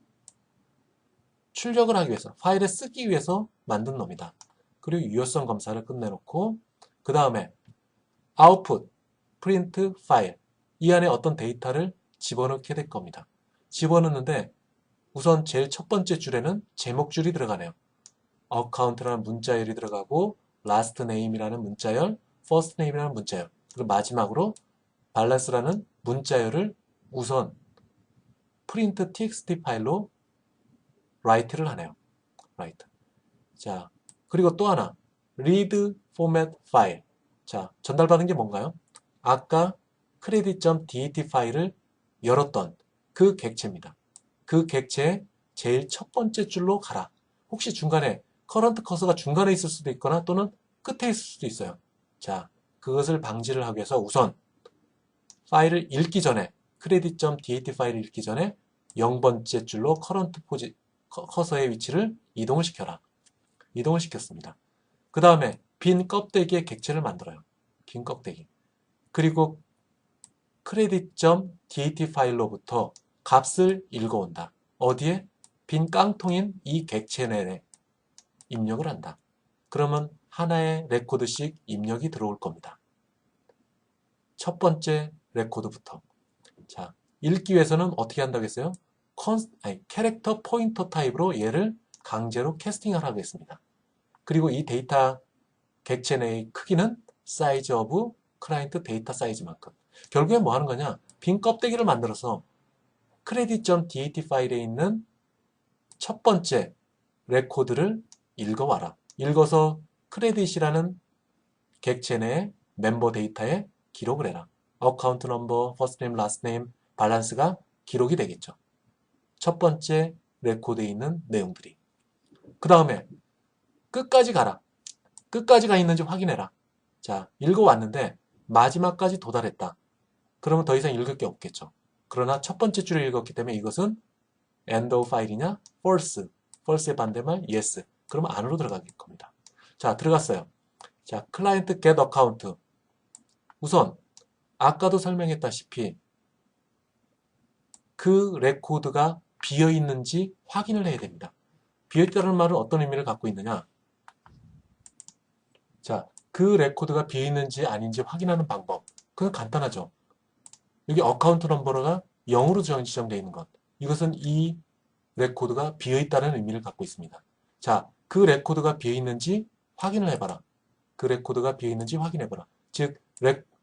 출력을 하기 위해서, 파일에 쓰기 위해서 만든 놈이다. 그리고 유효성 검사를 끝내놓고 그 다음에 output, print 파일 이 안에 어떤 데이터를 집어넣게 될 겁니다. 집어넣는데 우선 제일 첫 번째 줄에는 제목줄이 들어가네요. account라는 문자열이 들어가고 last name이라는 문자열, first name이라는 문자열, 그리고 마지막으로 balance라는 문자열을 우선 print.txt 파일로 write를 하네요. write. 자, 그리고 또 하나 read format file. 자, 전달받은 게 뭔가요? 아까 credit.dat 파일을 열었던 그 객체입니다. 그 객체의 제일 첫 번째 줄로 가라. 혹시 중간에 current 커서가 중간에 있을 수도 있거나 또는 끝에 있을 수도 있어요. 자, 그것을 방지를 하기 위해서 우선 파일을 읽기 전에 credit.dat 파일을 읽기 전에 0번째 줄로 current 커서의 위치를 이동을 시켜라. 이동을 시켰습니다. 그 다음에 빈 껍데기의 객체를 만들어요. 빈 껍데기. 그리고 credit.dat 파일로부터 값을 읽어온다. 어디에? 빈 깡통인 이 객체 내에 입력을 한다. 그러면 하나의 레코드씩 입력이 들어올 겁니다. 첫 번째 레코드부터. 자, 읽기 위해서는 어떻게 한다고 했어요? 캐릭터 포인터 타입으로 얘를 강제로 캐스팅을 하겠습니다. 그리고 이 데이터 객체 내의 크기는 size of client 데이터 사이즈만큼. 결국에 뭐 하는 거냐? 빈 껍데기를 만들어서 credit.dat 파일에 있는 첫 번째 레코드를 읽어와라. 읽어서 크레딧이라는 객체 내의 멤버 데이터에 기록을 해라. 어카운트 넘버, 퍼스트 네임, 라스트 네임, 밸런스가 기록이 되겠죠. 첫 번째 레코드에 있는 내용들이. 그 다음에 끝까지 가라. 끝까지 가 있는지 확인해라. 자, 읽어왔는데 마지막까지 도달했다. 그러면 더 이상 읽을 게 없겠죠. 그러나 첫 번째 줄을 읽었기 때문에 이것은 end of 파일이냐? false. false의 반대말 yes. 그러면 안으로 들어가길 겁니다. 자, 들어갔어요. 자, client get account. 우선 아까도 설명했다시피 그 레코드가 비어있는지 확인을 해야 됩니다. 비어있다는 말은 어떤 의미를 갖고 있느냐? 자, 그 레코드가 비어있는지 아닌지 확인하는 방법. 그건 간단하죠. 여기 어카운트 넘버가 0으로 지정되어 있는 것. 이것은 이 레코드가 비어있다는 의미를 갖고 있습니다. 자, 그 레코드가 비어있는지 확인을 해봐라. 그 레코드가 비어있는지 확인해봐라. 즉,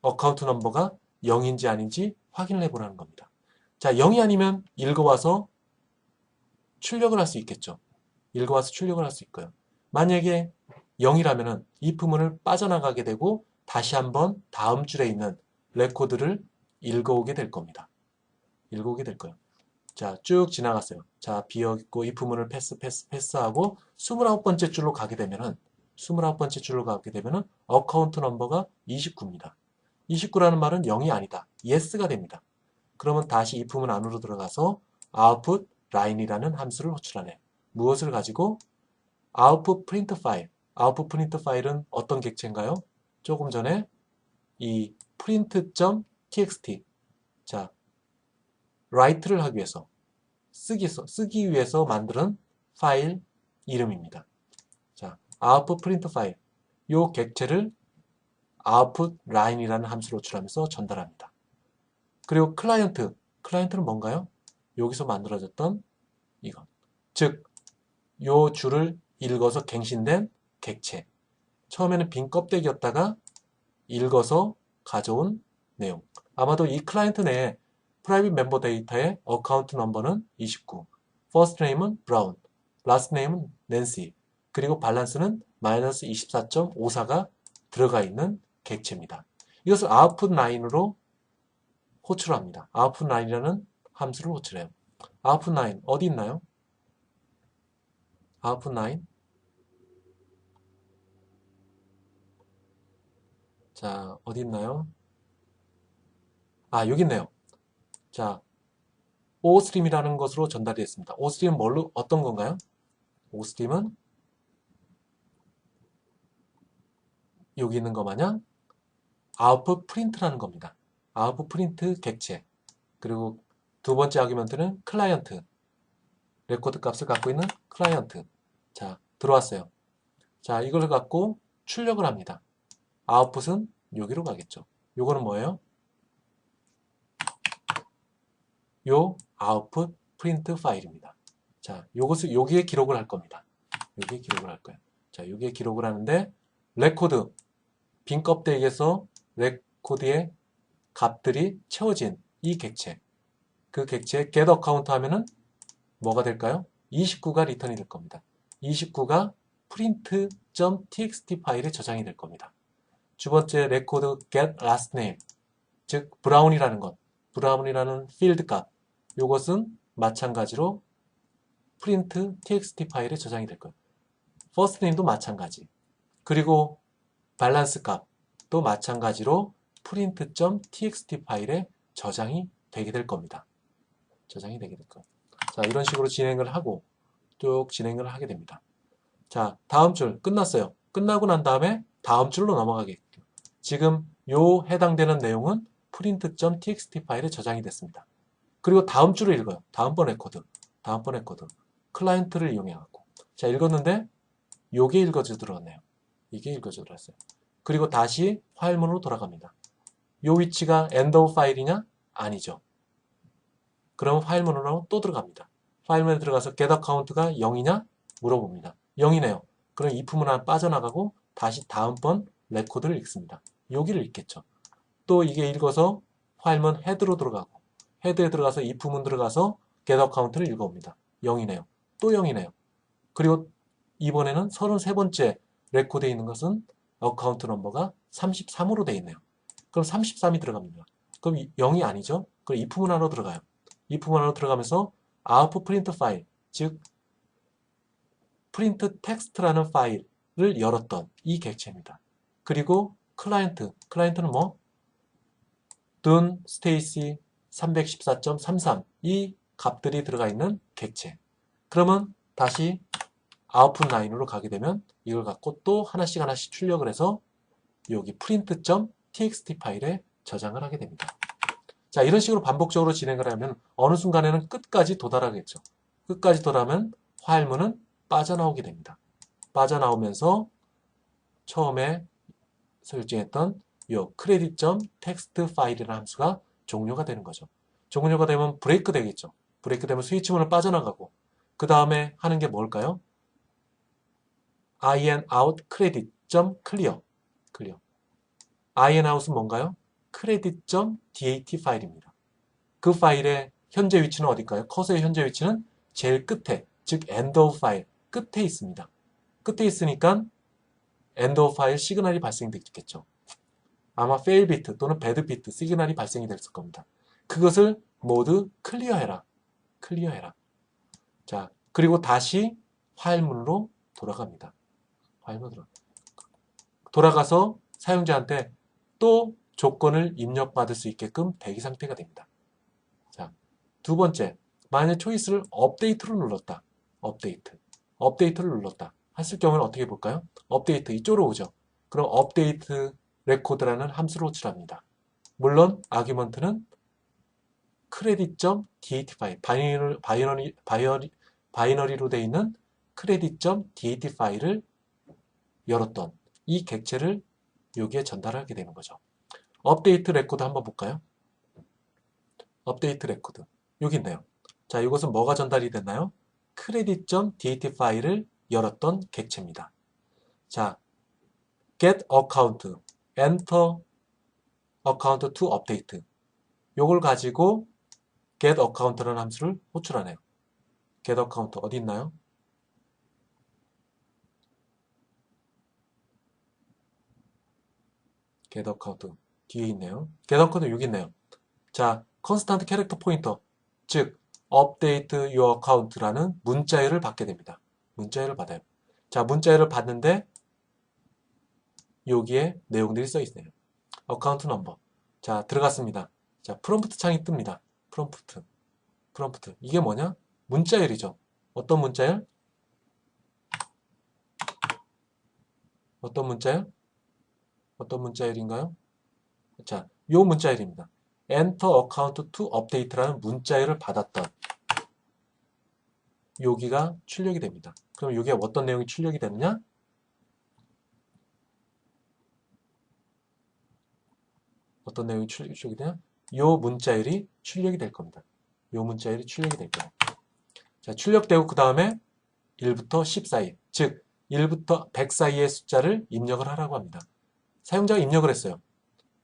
어카운트 넘버가 0인지 아닌지 확인을 해보라는 겁니다. 자, 0이 아니면 읽어와서 출력을 할 수 있겠죠. 읽어와서 출력을 할 수 있고요. 만약에 0이라면 if문을 빠져나가게 되고 다시 한번 다음 줄에 있는 레코드를 읽어오게 될 겁니다. 읽어오게 될 거예요. 자, 쭉 지나갔어요. 자, 비어있고 if문을 패스하고 29번째 줄로 가게 되면은 29번째 줄로 가게 되면은 어카운트 넘버가 29입니다. 29라는 말은 0이 아니다. yes가 됩니다. 그러면 다시 if문 안으로 들어가서 output line이라는 함수를 호출하네. 무엇을 가지고? output print 파일. output print 파일은 어떤 객체인가요? 조금 전에 이 print.txt. 자, write를 하기 위해서 쓰기 위해서 만드는 파일 이름입니다. 자, output print 파일. 요 객체를 output line이라는 함수로 호출하면서 전달합니다. 그리고 클라이언트는 뭔가요? 여기서 만들어졌던 이것. 즉, 요 줄을 읽어서 갱신된 객체. 처음에는 빈 껍데기였다가 읽어서 가져온 내용. 아마도 이 클라이언트 내에 프라이빗 멤버 데이터의 어카운트 넘버는 29, 퍼스트 네임은 브라운, 라스트 네임은 낸시, 그리고 밸런스는 마이너스 24.54가 들어가 있는 객체입니다. 이것을 아웃풋 라인으로 호출합니다. 아웃풋 라인이라는 함수를 호출해요. 아웃풋 라인 어디 있나요? 아웃풋 라인. 자, 어디 있나요? 아, 여기 있네요. 자, oStream이라는 것으로 전달이 됐습니다. oStream은 뭘로 어떤 건가요? oStream은 여기 있는 거 마냥 output print라는 겁니다. output print 객체. 그리고 두 번째 아규먼트는 클라이언트. 레코드 값을 갖고 있는 클라이언트. 자, 들어왔어요. 자, 이걸 갖고 출력을 합니다. 아웃풋은 여기로 가겠죠. 요거는 뭐예요? 요 아웃풋 프린트 파일입니다. 자, 요것을 여기에 기록을 할 겁니다. 여기에 기록을 할 거예요. 자, 여기에 기록을 하는데 레코드 빈 껍데기에서 레코드의 값들이 채워진 이 객체. 그 객체에 get account 하면은 뭐가 될까요? 29가 리턴이 될 겁니다. 29가 print.txt 파일에 저장이 될 겁니다. 두 번째 레코드 get last name, 즉 브라운이라는 것, 브라운이라는 필드 값, 이것은 마찬가지로 print.txt 파일에 저장이 될 거예요. first name도 마찬가지. 그리고 밸런스 값도 마찬가지로 print.txt 파일에 저장이 되게 될 겁니다. 저장이 되게 될 거예요. 자, 이런 식으로 진행을 하고 쭉 진행을 하게 됩니다. 자, 다음 줄 끝났어요. 끝나고 난 다음에 다음 줄로 넘어가겠죠. 지금 요 해당되는 내용은 print.txt 파일에 저장이 됐습니다. 그리고 다음 줄을 읽어요. 다음번 레코드. 다음번 레코드. 클라이언트를 이용해갖고. 자, 읽었는데 요게 읽어져 들어왔네요. 이게 읽어져 들어왔어요. 그리고 다시 파일문으로 돌아갑니다. 요 위치가 end of 파일이냐? 아니죠. 그럼 파일문으로 또 들어갑니다. 파일문에 들어가서 get account가 0이냐? 물어봅니다. 0이네요. 그럼 if문 하나 빠져나가고 다시 다음번 레코드를 읽습니다. 여기를 읽겠죠. 또 이게 읽어서 파일문 헤드로 들어가고 헤드에 들어가서 if문 들어가서 get account를 읽어봅니다. 0이네요. 또 0이네요. 그리고 이번에는 33번째 레코드에 있는 것은 어카운트 넘버가 33으로 되어 있네요. 그럼 33이 들어갑니다. 그럼 0이 아니죠? 그럼 if문 안으로 들어가요. if문 안으로 들어가면서 output print 파일, 즉 print text라는 파일을 열었던 이 객체입니다. 그리고 클라이언트는 뭐? 둔, 스테이시 314.33 이 값들이 들어가 있는 객체. 그러면 다시 아웃풋 라인으로 가게 되면 이걸 갖고 또 하나씩 하나씩 출력을 해서 여기 print.txt 파일에 저장을 하게 됩니다. 자, 이런 식으로 반복적으로 진행을 하면 어느 순간에는 끝까지 도달하겠죠. 끝까지 도달하면 파일문은 빠져나오게 됩니다. 빠져나오면서 처음에 설정했던 이 credit.txt 파일이라는 함수가 종료가 되는 거죠. 종료가 되면 브레이크 되겠죠. 브레이크 되면 스위치문을 빠져나가고 그 다음에 하는 게 뭘까요? in_out credit.clear in_out은 뭔가요? credit.dat 파일입니다. 그 파일의 현재 위치는 어딜까요? 커서의 현재 위치는 제일 끝에, 즉 end of 파일 끝에 있습니다. 끝에 있으니까 end of 파일 시그널이 발생됐겠죠. 아마 fail bit 또는 bad bit 시그널이 발생이 됐을 겁니다. 그것을 모두 클리어해라. 자, 그리고 다시 파일문으로 돌아갑니다. 파일문으로 돌아가서 사용자한테 또 조건을 입력받을 수 있게끔 대기 상태가 됩니다. 자, 두 번째, 만약 초이스를 업데이트로 눌렀다. 업데이트를 눌렀다. 했을 경우는 어떻게 볼까요? 업데이트 이쪽으로 오죠. 그럼 업데이트 레코드라는 함수를 호출합니다. 물론 아규먼트는 credit.dat 파일, 바이너리로 되어 있는 credit.dat 파일을 열었던 이 객체를 여기에 전달하게 되는 거죠. 업데이트 레코드 한번 볼까요? 업데이트 레코드 여기 있네요. 자, 이것은 뭐가 전달이 됐나요? credit.dat 파일을 열었던 객체입니다. 자, get account, enter account to update 요걸 가지고 get account라는 함수를 호출하네요. get account 어디 있나요? get account 뒤에 있네요. get account 여기 있네요. 자, constant character pointer 즉 update your account라는 문자열을 받게 됩니다. 문자열을 받아요. 자, 문자열을 받는데 여기에 내용들이 써 있네요. account number. 자, 들어갔습니다. 자, 프롬프트 창이 뜹니다. 프롬프트. 프롬프트. 이게 뭐냐? 문자열이죠. 어떤 문자열? 어떤 문자열? 어떤 문자열인가요? 자, 요 문자열입니다. Enter account to update라는 문자열을 받았던 여기가 출력이 됩니다. 그럼 여기에 어떤 내용이 출력이 되느냐? 어떤 내용이 출력이 되냐? 요 문자열이 출력이 될 겁니다. 요 문자열이 출력이 될 거예요. 자, 출력되고 그 다음에 1부터 10 사이, 즉 1부터 100 사이의 숫자를 입력을 하라고 합니다. 사용자가 입력을 했어요.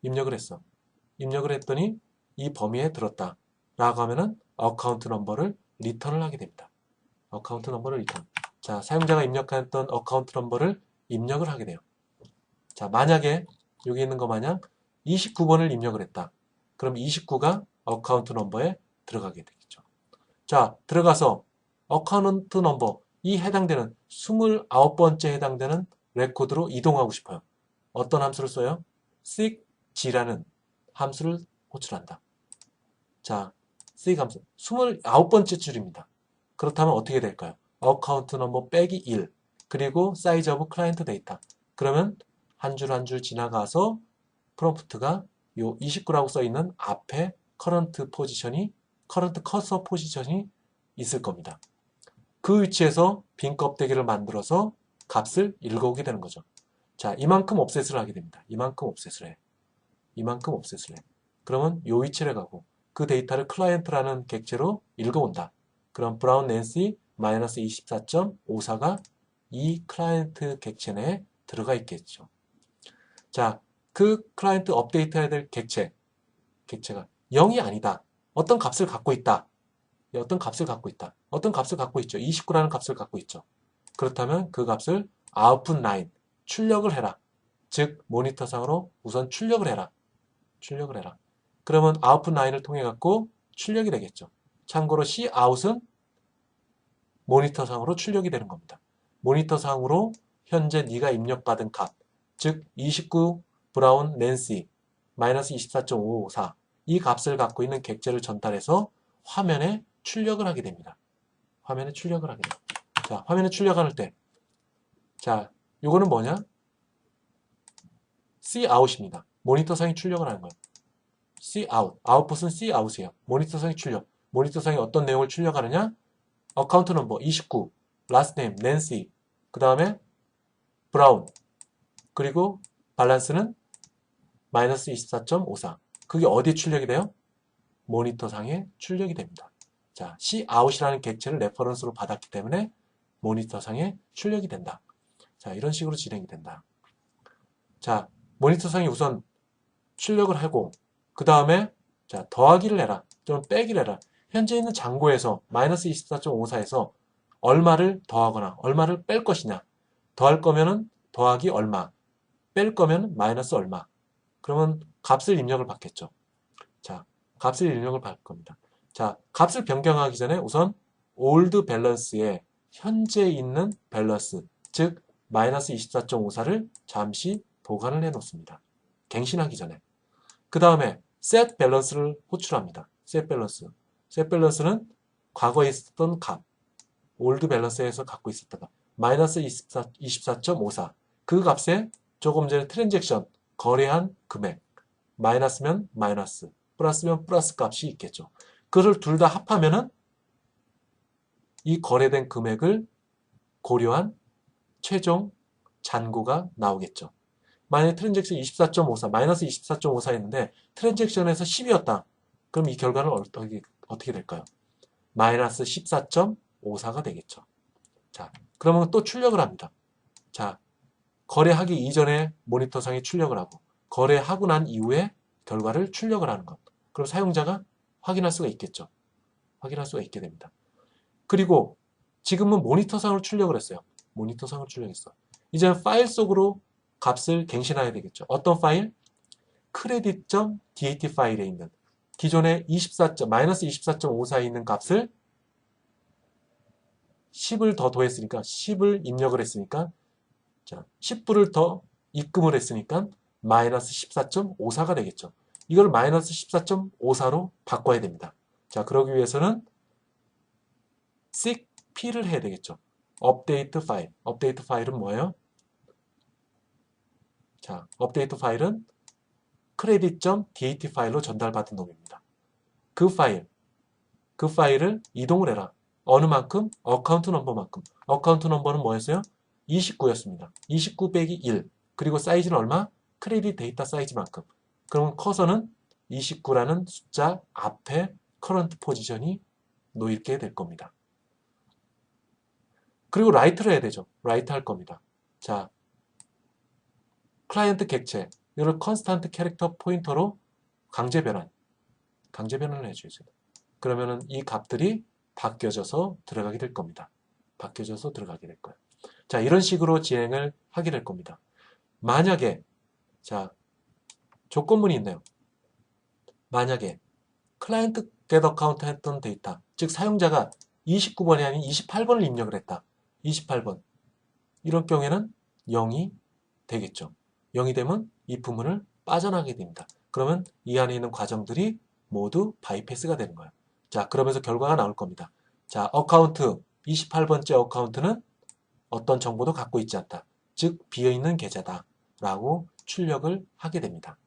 입력을 했어. 입력을 했더니 이 범위에 들었다 라고 하면은 어카운트 넘버를 리턴을 하게 됩니다. 어카운트 넘버를 리턴. 자, 사용자가 입력했던 어카운트 넘버를 입력을 하게 돼요. 자, 만약에 여기 있는 거 마냥 29번을 입력을 했다. 그럼 29가 어카운트 넘버에 들어가게 되겠죠. 자, 들어가서 어카운트 넘버, 이 해당되는 29번째 해당되는 레코드로 이동하고 싶어요. 어떤 함수를 써요? seekg라는 함수를 호출한다. 자, seek 함수 29번째 줄입니다. 그렇다면 어떻게 될까요? 어카운트 넘버 빼기 1 그리고 사이즈 오브 클라이언트 데이터. 그러면 한 줄 한 줄 지나가서 프롬프트가 요 29라고 써있는 앞에 커런트 커서 포지션이 있을 겁니다. 그 위치에서 빈 껍데기를 만들어서 값을 읽어오게 되는 거죠. 자, 이만큼 옵셋을 하게 됩니다. 이만큼 옵셋을 해. 이만큼 옵셋을 해. 그러면 요 위치를 가고 그 데이터를 클라이언트라는 객체로 읽어온다. 그럼 브라운 낸시 마이너스 24.54가 이 클라이언트 객체 내에 들어가 있겠죠. 자, 그 클라이언트 업데이트해야 될 객체가 0이 아니다. 어떤 값을 갖고 있다. 어떤 값을 갖고 있다. 어떤 값을 갖고 있죠. 29라는 값을 갖고 있죠. 그렇다면 그 값을 output line, 출력을 해라. 즉 모니터상으로 우선 출력을 해라. 출력을 해라. 그러면 output line을 통해 갖고 출력이 되겠죠. 참고로 cout은 모니터상으로 출력이 되는 겁니다. 모니터상으로 현재 네가 입력받은 값, 즉 29 브라운 낸시 마이너스 24.554 이 값을 갖고 있는 객체를 전달해서 화면에 출력을 하게 됩니다. 화면에 출력을 하게 됩니다. 자, 화면에 출력할 때, 자, 요거는 뭐냐? cout입니다. 모니터상에 출력을 하는 거예요. cout, 아웃풋은 cout이에요. 모니터상에 출력. 모니터상에 어떤 내용을 출력하느냐? 어카운트 넘버 29, last name, Nancy, 그 다음에 브라운, 그리고 밸런스는 마이너스 24.54. 그게 어디에 출력이 돼요? 모니터상에 출력이 됩니다. 자, cout이라는 객체를 레퍼런스로 받았기 때문에 모니터상에 출력이 된다. 자, 이런 식으로 진행이 된다. 자, 모니터상에 우선 출력을 하고 그 다음에 자, 더하기를 해라. 좀 빼기를 해라. 현재 있는 잔고에서 마이너스 24.54에서 얼마를 더하거나 얼마를 뺄 것이냐. 더할 거면은 더하기 얼마, 뺄 거면 마이너스 얼마. 그러면 값을 입력을 받겠죠. 자, 값을 입력을 받을 겁니다. 자, 값을 변경하기 전에 우선 old balance에 현재 있는 밸런스, 즉 마이너스 24.54를 잠시 보관을 해 놓습니다. 갱신하기 전에. 그 다음에 set balance를 호출합니다. set balance. set balance는 과거에 있었던 값, old balance에서 갖고 있었던 값, 마이너스 24.54. 그 값에 조금 전에 트랜잭션, 거래한 금액, 마이너스면 마이너스, 플러스면 플러스 값이 있겠죠. 그걸 둘 다 합하면은 이 거래된 금액을 고려한 최종 잔고가 나오겠죠. 만약에 트랜잭션 24.54, 마이너스 24.54였는데 트랜잭션에서 10이었다. 그럼 이 결과는 어떻게 될까요? 마이너스 14.54가 되겠죠. 자, 그러면 또 출력을 합니다. 자, 거래하기 이전에 모니터상에 출력을 하고 거래하고 난 이후에 결과를 출력을 하는 것. 그럼 사용자가 확인할 수가 있겠죠. 확인할 수가 있게 됩니다. 그리고 지금은 모니터상으로 출력을 했어요. 모니터상으로 출력했어. 이제는 파일 속으로 값을 갱신해야 되겠죠. 어떤 파일? credit.dat 파일에 있는 기존에 마이너스 24.54에 있는 값을 10을 더 더했으니까 10을 입력을 했으니까 자, 10불을 더 입금을 했으니까 마이너스 14.54가 되겠죠. 이걸 마이너스 14.54로 바꿔야 됩니다. 자, 그러기 위해서는 seek p를 해야 되겠죠. 업데이트 파일. 업데이트 파일은 뭐예요? 자, 업데이트 파일은 credit.dat 파일로 전달받은 놈입니다. 그 파일을 이동을 해라. 어느 만큼? 어카운트 넘버만큼. 어카운트 넘버는 뭐였어요? 29였습니다. 29 빼기 1. 그리고 사이즈는 얼마? 크레딧 데이터 사이즈만큼. 그러면 커서는 29라는 숫자 앞에 커런트 포지션이 놓이게 될 겁니다. 그리고 라이트를 해야 되죠. 라이트 할 겁니다. 자, 클라이언트 객체, 이걸 컨스탄트 캐릭터 포인터로 강제 변환을 해줘야죠. 그러면은 이 값들이 바뀌어져서 들어가게 될 겁니다. 바뀌어져서 들어가게 될 거예요. 자, 이런 식으로 진행을 하게 될 겁니다. 만약에, 자, 조건문이 있네요. 만약에 클라이언트 get account 했던 데이터, 즉 사용자가 29번이 아닌 28번을 입력을 했다. 28번. 이런 경우에는 0이 되겠죠. 0이 되면 이 부문을 빠져나가게 됩니다. 그러면 이 안에 있는 과정들이 모두 바이패스가 되는 거예요. 자, 그러면서 결과가 나올 겁니다. 자, 어카운트 28번째 어카운트는 어떤 정보도 갖고 있지 않다. 즉 비어있는 계좌다 라고 출력을 하게 됩니다.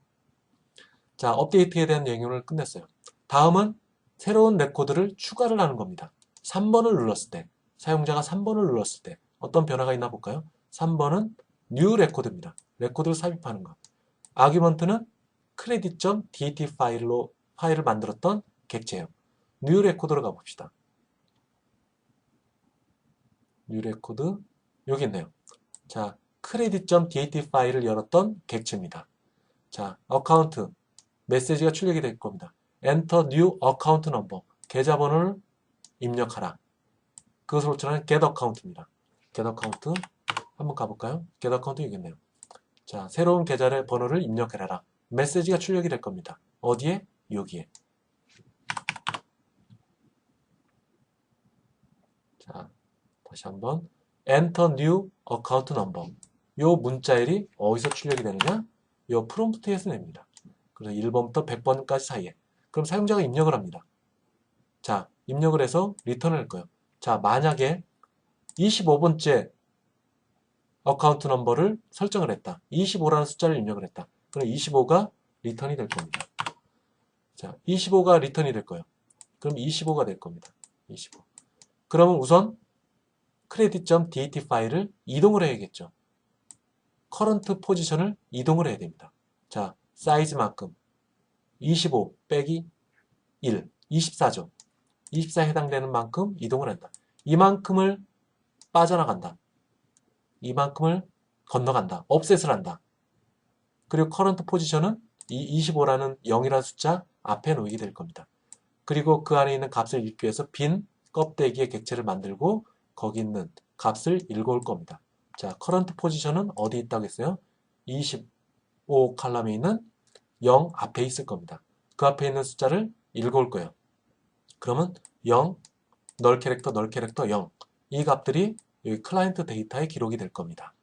자, 업데이트에 대한 내용을 끝냈어요. 다음은 새로운 레코드를 추가를 하는 겁니다. 3번을 눌렀을 때, 사용자가 3번을 눌렀을 때 어떤 변화가 있나 볼까요? 3번은 new 레코드입니다. 레코드를 삽입하는 것. 아규먼트는 credit.dat 파일을 만들었던 객체예요. new 레코드로 가봅시다. new 레코드 여기 있네요. 자, credit.dat 파일을 열었던 객체입니다. 자, 어카운트 메시지가 출력이 될 겁니다. Enter new account number. 계좌번호를 입력하라. 그것을 호출하는 get account입니다. get account 한번 가볼까요? get account 여기 있네요. 자, 새로운 계좌의 번호를 입력해라. 메시지가 출력이 될 겁니다. 어디에? 여기에. 자, 다시 한번 Enter new account number. 요 문자일이 어디서 출력이 되느냐? 요 프롬프트에서 냅니다. 그래서 1번부터 100번까지 사이에. 그럼 사용자가 입력을 합니다. 자, 입력을 해서 리턴을 할 거예요. 자, 만약에 25번째 어카운트 넘버를 설정을 했다. 25라는 숫자를 입력을 했다. 그럼 25가 리턴이 될 겁니다. 자, 25가 리턴이 될 거예요. 그럼 25가 될 겁니다. 25. 그러면 우선 credit.dat 파일을 이동을 해야겠죠. 커런트 포지션을 이동을 해야 됩니다. 자, 사이즈만큼 25 빼기 1, 24죠. 24에 해당되는 만큼 이동을 한다. 이만큼을 빠져나간다. 이만큼을 건너간다. 업셋을 한다. 그리고 커런트 포지션은 이 25라는 0이라는 숫자 앞에 놓이게 될 겁니다. 그리고 그 안에 있는 값을 읽기 위해서 빈 껍데기의 객체를 만들고 거기 있는 값을 읽어올 겁니다. 자, 커런트 포지션은 어디 있다고 했어요? 25 칼럼에 있는 0 앞에 있을 겁니다. 그 앞에 있는 숫자를 읽어올 거예요. 그러면 0, 널 캐릭터 0. 이 값들이 여기 클라이언트 데이터에 기록이 될 겁니다.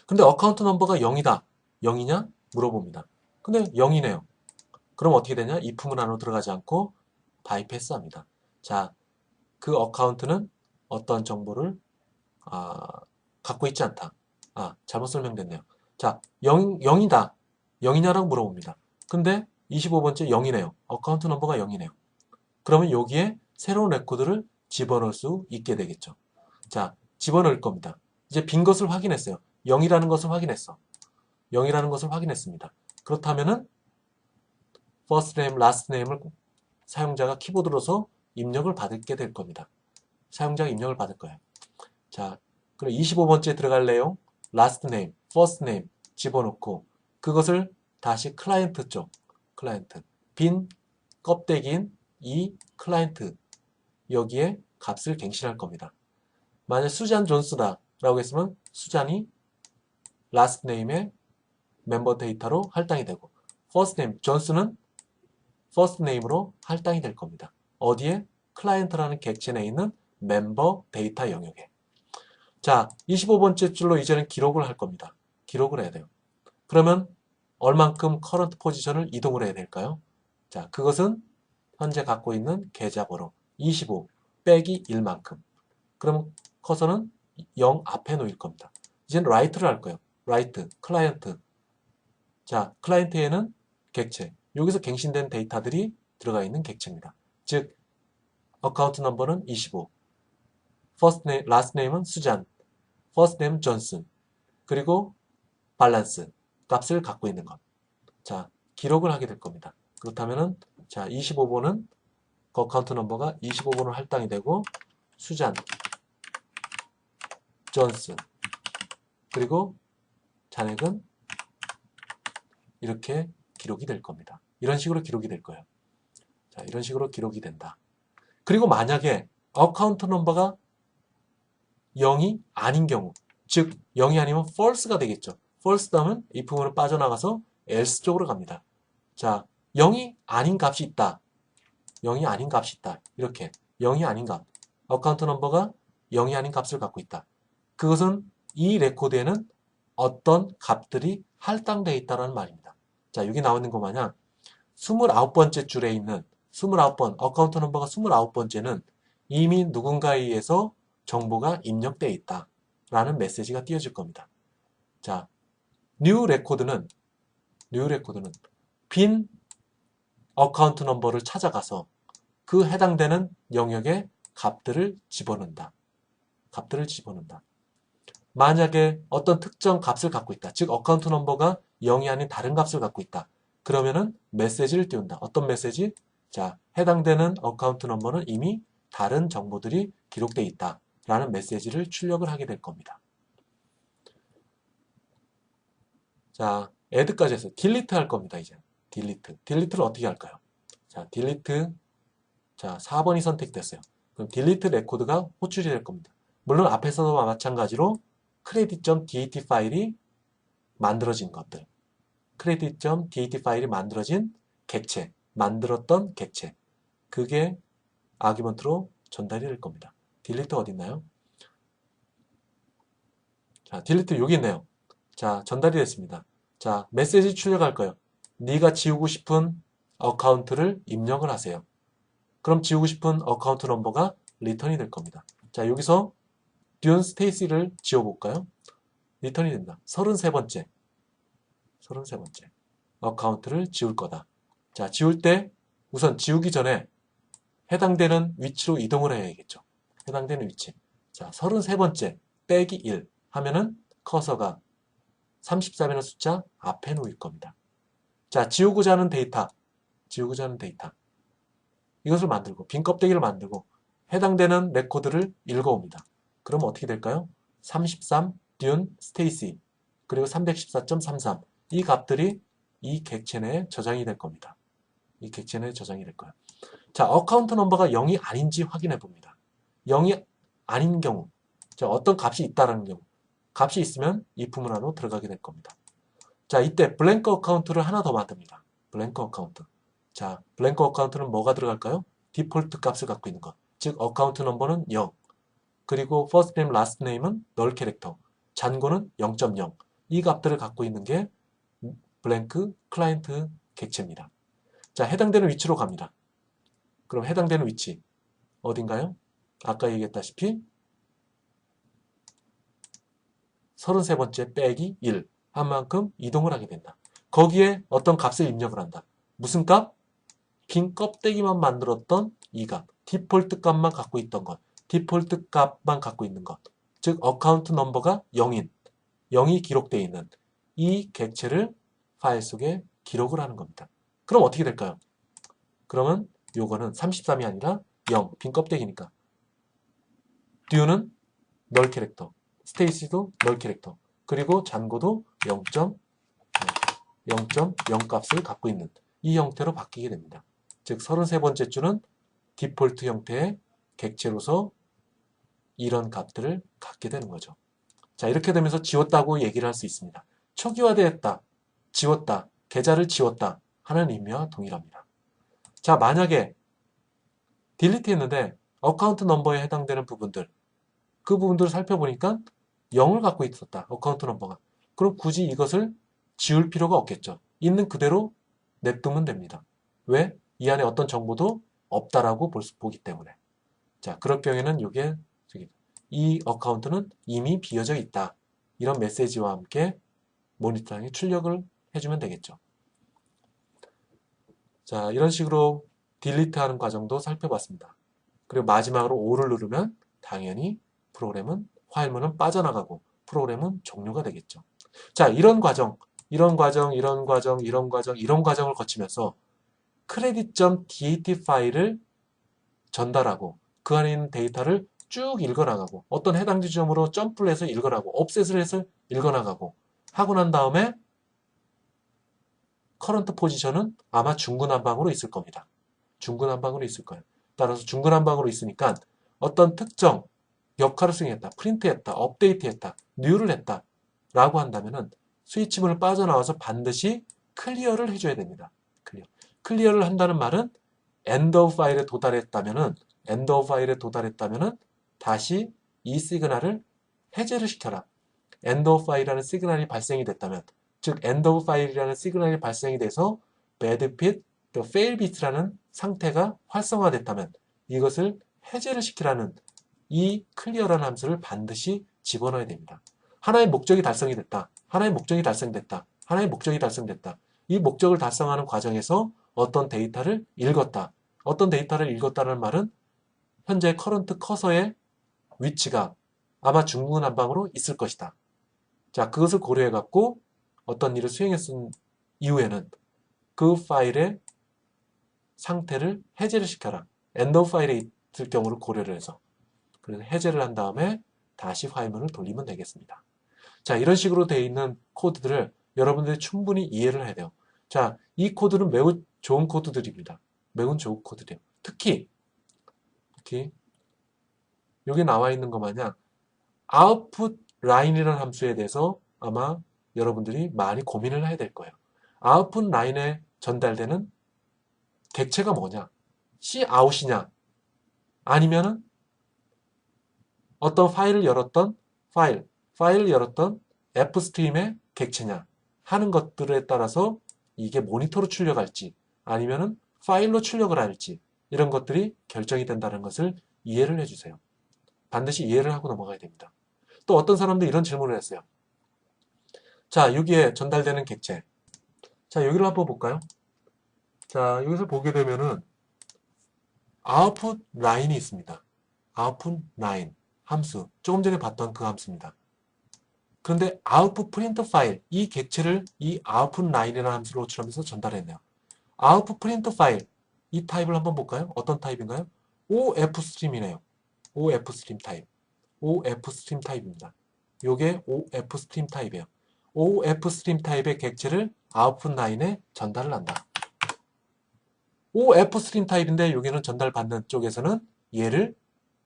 근데 어카운트 넘버가 0이다. 0이냐? 물어봅니다. 근데 0이네요. 그럼 어떻게 되냐? 이 품은 안으로 들어가지 않고 바이패스 합니다. 자, 그 어카운트는 어떤 정보를 갖고 있지 않다. 잘못 설명됐네요. 자, 0이다. 0이냐라고 물어봅니다. 근데 25번째 0이네요. 어카운트 넘버가 0이네요. 그러면 여기에 새로운 레코드를 집어넣을 수 있게 되겠죠. 자, 집어넣을 겁니다. 이제 빈 것을 확인했어요. 0이라는 것을 확인했어. 0이라는 것을 확인했습니다. 그렇다면은 first name, last name을 사용자가 키보드로서 입력을 받게 될 겁니다. 사용자가 입력을 받을 거예요. 자, 그럼 25번째 들어갈 내용 last name, first name 집어넣고 그것을 다시 클라이언트 쪽, 클라이언트 빈 껍데기인 이 클라이언트 여기에 값을 갱신할 겁니다. 만약 수잔 존스다 라고 했으면 수잔이 last name의 멤버 데이터로 할당이 되고 first name, 존스는 first name으로 할당이 될 겁니다. 어디에? 클라이언트라는 객체 내에 있는 멤버 데이터 영역에. 자, 25번째 줄로 이제는 기록을 할 겁니다. 기록을 해야 돼요. 그러면 얼만큼 커런트 포지션을 이동을 해야 될까요? 자, 그것은 현재 갖고 있는 계좌번호 25 빼기 1만큼. 그럼 커서는 0 앞에 놓일 겁니다. 이제는 write를 할 거예요. write, 클라이언트. 자, 클라이언트에는 객체. 여기서 갱신된 데이터들이 들어가 있는 객체입니다. 즉, 어카운트 넘버는 25. first name, last name은 수잔. first name 존슨. 그리고 밸런스 값을 갖고 있는 것. 자, 기록을 하게 될 겁니다. 그렇다면은 자, 25번은 그 어카운트 넘버가 25번으로 할당이 되고 수잔, 존슨 그리고 잔액은 이렇게 기록이 될 겁니다. 이런 식으로 기록이 될 거예요. 자, 이런 식으로 기록이 된다. 그리고 만약에 어카운트 넘버가 0이 아닌 경우, 즉 0이 아니면 false가 되겠죠. false 다음은 이 부분을 빠져나가서 else 쪽으로 갑니다. 자, 0이 아닌 값이 있다. 0이 아닌 값이 있다. 이렇게 0이 아닌 값. 어카운트 넘버가 0이 아닌 값을 갖고 있다. 그것은 이 레코드에는 어떤 값들이 할당되어 있다는 말입니다. 자, 여기 나와 있는 것 마냥 29번째 줄에 있는 29번, 어카운트 넘버가 29번째는 이미 누군가에 의해서 정보가 입력되어 있다. 라는 메시지가 띄어질 겁니다. 자, new record는 빈 어카운트 넘버를 찾아가서 그 해당되는 영역에 값들을 집어넣는다. 만약에 어떤 특정 값을 갖고 있다. 즉 어카운트 넘버가 0이 아닌 다른 값을 갖고 있다. 그러면은 메시지를 띄운다. 어떤 메시지? 자, 해당되는 어카운트 넘버는 이미 다른 정보들이 기록되어 있다. 라는 메시지를 출력을 하게 될 겁니다. 자, add까지 해서 delete 할 겁니다. 이제 delete를 어떻게 할까요? 자, delete. 자, 4번이 선택됐어요. 그럼 delete 레코드가 호출이 될 겁니다. 물론 앞에서도 마찬가지로 credit.dat 파일이 만들어진 것들, credit.dat 파일이 만들어진 객체, 만들었던 객체, 그게 아규먼트로 전달이 될 겁니다. delete 어디 있나요? 자, delete 여기 있네요. 자, 전달이 됐습니다. 자, 메시지 출력할 거예요. 네가 지우고 싶은 어카운트를 입력을 하세요. 그럼 지우고 싶은 어카운트 넘버가 리턴이 될 겁니다. 자, 여기서 듀온 스테이시를 지워볼까요? 리턴이 된다. 33번째 어카운트를 지울 거다. 자, 지울 때 우선 지우기 전에 해당되는 위치로 이동을 해야겠죠. 해당되는 위치. 자, 33번째 빼기 1 하면은 커서가 33이라는 숫자 앞에 놓일 겁니다. 자, 지우고자 하는 데이터. 이것을 만들고, 빈 껍데기를 만들고, 해당되는 레코드를 읽어옵니다. 그럼 어떻게 될까요? 33, 듀온, 스테이시, 그리고 314.33. 이 값들이 이 객체 내에 저장이 될 겁니다. 이 객체 내에 저장이 될 거예요. 자, 어카운트 넘버가 0이 아닌지 확인해 봅니다. 0이 아닌 경우, 자, 어떤 값이 있다는 경우, 값이 있으면 이 부문 안으로 들어가게 될 겁니다. 자, 이때 블랭크 어카운트를 하나 더 만듭니다. 블랭크 어카운트. 자, 블랭크 어카운트는 뭐가 들어갈까요? 디폴트 값을 갖고 있는 것. 즉, 어카운트 넘버는 0. 그리고 first name, last name은 null 캐릭터. 잔고는 0.0. 이 값들을 갖고 있는 게 블랭크 클라이언트 객체입니다. 자, 해당되는 위치로 갑니다. 그럼 해당되는 위치 어딘가요? 아까 얘기했다시피 33번째 빼기 1 한 만큼 이동을 하게 된다. 거기에 어떤 값을 입력을 한다. 무슨 값? 빈 껍데기만 만들었던 이 값. 디폴트 값만 갖고 있던 것. 디폴트 값만 갖고 있는 것. 즉 어카운트 넘버가 0인 0이 기록되어 있는 이 객체를 파일 속에 기록을 하는 겁니다. 그럼 어떻게 될까요? 그러면 요거는 33이 아니라 0, 빈 껍데기니까. 듀는 널 캐릭터, 스테이시도 널 캐릭터, 그리고 잔고도 0.0 값을 갖고 있는 이 형태로 바뀌게 됩니다. 즉 33번째 줄은 디폴트 형태의 객체로서 이런 값들을 갖게 되는 거죠. 자, 이렇게 되면서 지웠다고 얘기를 할 수 있습니다. 초기화되었다, 지웠다, 계좌를 지웠다 하는 의미와 동일합니다. 자, 만약에 딜리트 했는데 어카운트 넘버에 해당되는 부분들, 그 부분들을 살펴보니까 0을 갖고 있었다. 어카운트 넘버가. 그럼 굳이 이것을 지울 필요가 없겠죠. 있는 그대로 냅두면 됩니다. 왜? 이 안에 어떤 정보도 없다라고 보기 때문에. 자, 그럴 경우에는 이게 이 어카운트는 이미 비어져 있다. 이런 메시지와 함께 모니터링에 출력을 해주면 되겠죠. 자, 이런 식으로 딜리트하는 과정도 살펴봤습니다. 그리고 마지막으로 O를 누르면 당연히 프로그램은 파일문은 빠져나가고 프로그램은 종료가 되겠죠. 자, 이런 과정, 이런 과정, 이런 과정, 이런 과정, 이런 과정을 거치면서 credit.dat 파일을 전달하고 그 안에 있는 데이터를 쭉 읽어나가고 어떤 해당 지점으로 점프를 해서 읽어나가고 옵셋을 해서 읽어나가고 하고 난 다음에 커런트 포지션은 아마 중구난방으로 있을 겁니다. 중구난방으로 있을 거예요. 따라서 중구난방으로 있으니까 어떤 특정 역할을 수행했다, 프린트했다, 업데이트했다, 뉴를 했다 라고 한다면은 스위치문을 빠져나와서 반드시 클리어를 해줘야 됩니다. 클리어를 한다는 말은 엔드 오브 파일에 도달했다면은 다시 이 시그널을 해제를 시켜라. 엔드 오브 파일이라는 시그널이 발생이 됐다면, 즉 엔드 오브 파일이라는 시그널이 발생이 돼서 bad bit, 또 fail bit라는 상태가 활성화됐다면 이것을 해제를 시키라는 이 클리어라는 함수를 반드시 집어넣어야 됩니다. 하나의 목적이 달성이 됐다. 하나의 목적이 달성됐다. 하나의 목적이 달성됐다. 이 목적을 달성하는 과정에서 어떤 데이터를 읽었다. 어떤 데이터를 읽었다는 말은 현재 커런트 커서의 위치가 아마 중구난방으로 있을 것이다. 자, 그것을 고려해 갖고 어떤 일을 수행했은 이후에는 그 파일의 상태를 해제를 시켜라. 엔더 파일에 있을 경우를 고려를 해서 그래서 해제를 한 다음에 다시 파일문을 돌리면 되겠습니다. 자, 이런 식으로 되어 있는 코드들을 여러분들이 충분히 이해를 해야 돼요. 자, 이 코드는 매우 좋은 코드들입니다. 매우 좋은 코드들이에요. 특히 여기 나와 있는 것 마냥 output line이라는 함수에 대해서 아마 여러분들이 많이 고민을 해야 될 거예요. output line에 전달되는 객체가 뭐냐? cout이냐? 아니면은 어떤 파일을 열었던 파일을 열었던 fstream의 객체냐? 하는 것들에 따라서 이게 모니터로 출력할지 아니면은 파일로 출력을 할지 이런 것들이 결정이 된다는 것을 이해를 해주세요. 반드시 이해를 하고 넘어가야 됩니다. 또 어떤 사람들이 이런 질문을 했어요. 자, 여기에 전달되는 객체. 자, 여기를 한번 볼까요? 자, 여기서 보게 되면은 output line이 있습니다. output line 함수. 조금 전에 봤던 그 함수입니다. 그런데 output print 파일, 이 객체를 이 output line이라는 함수로 호출하면서 전달했네요. output print 파일, 이 타입을 한번 볼까요? 어떤 타입인가요? OFstream이네요. OFstream 타입. OFstream 타입입니다. 요게 OFstream 타입이에요. OFstream 타입의 객체를 output line에 전달을 한다. OFstream 타입인데 여기는 전달받는 쪽에서는 얘를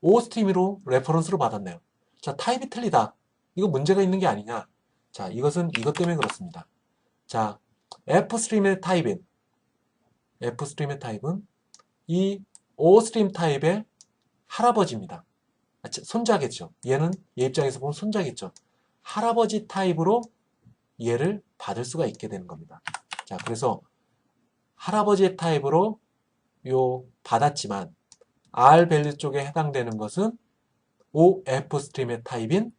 OStream으로 레퍼런스로 받았네요. 자, 타입이 틀리다. 이거 문제가 있는 게 아니냐. 자, 이것은 이것 때문에 그렇습니다. 자, Fstream의 타입은 이 Ostream 타입의 할아버지입니다. 손자겠죠. 얘는 얘 입장에서 보면 손자겠죠. 할아버지 타입으로 얘를 받을 수가 있게 되는 겁니다. 자, 그래서 할아버지의 타입으로 받았지만 R 밸류 쪽에 해당되는 것은 OFstream의 타입인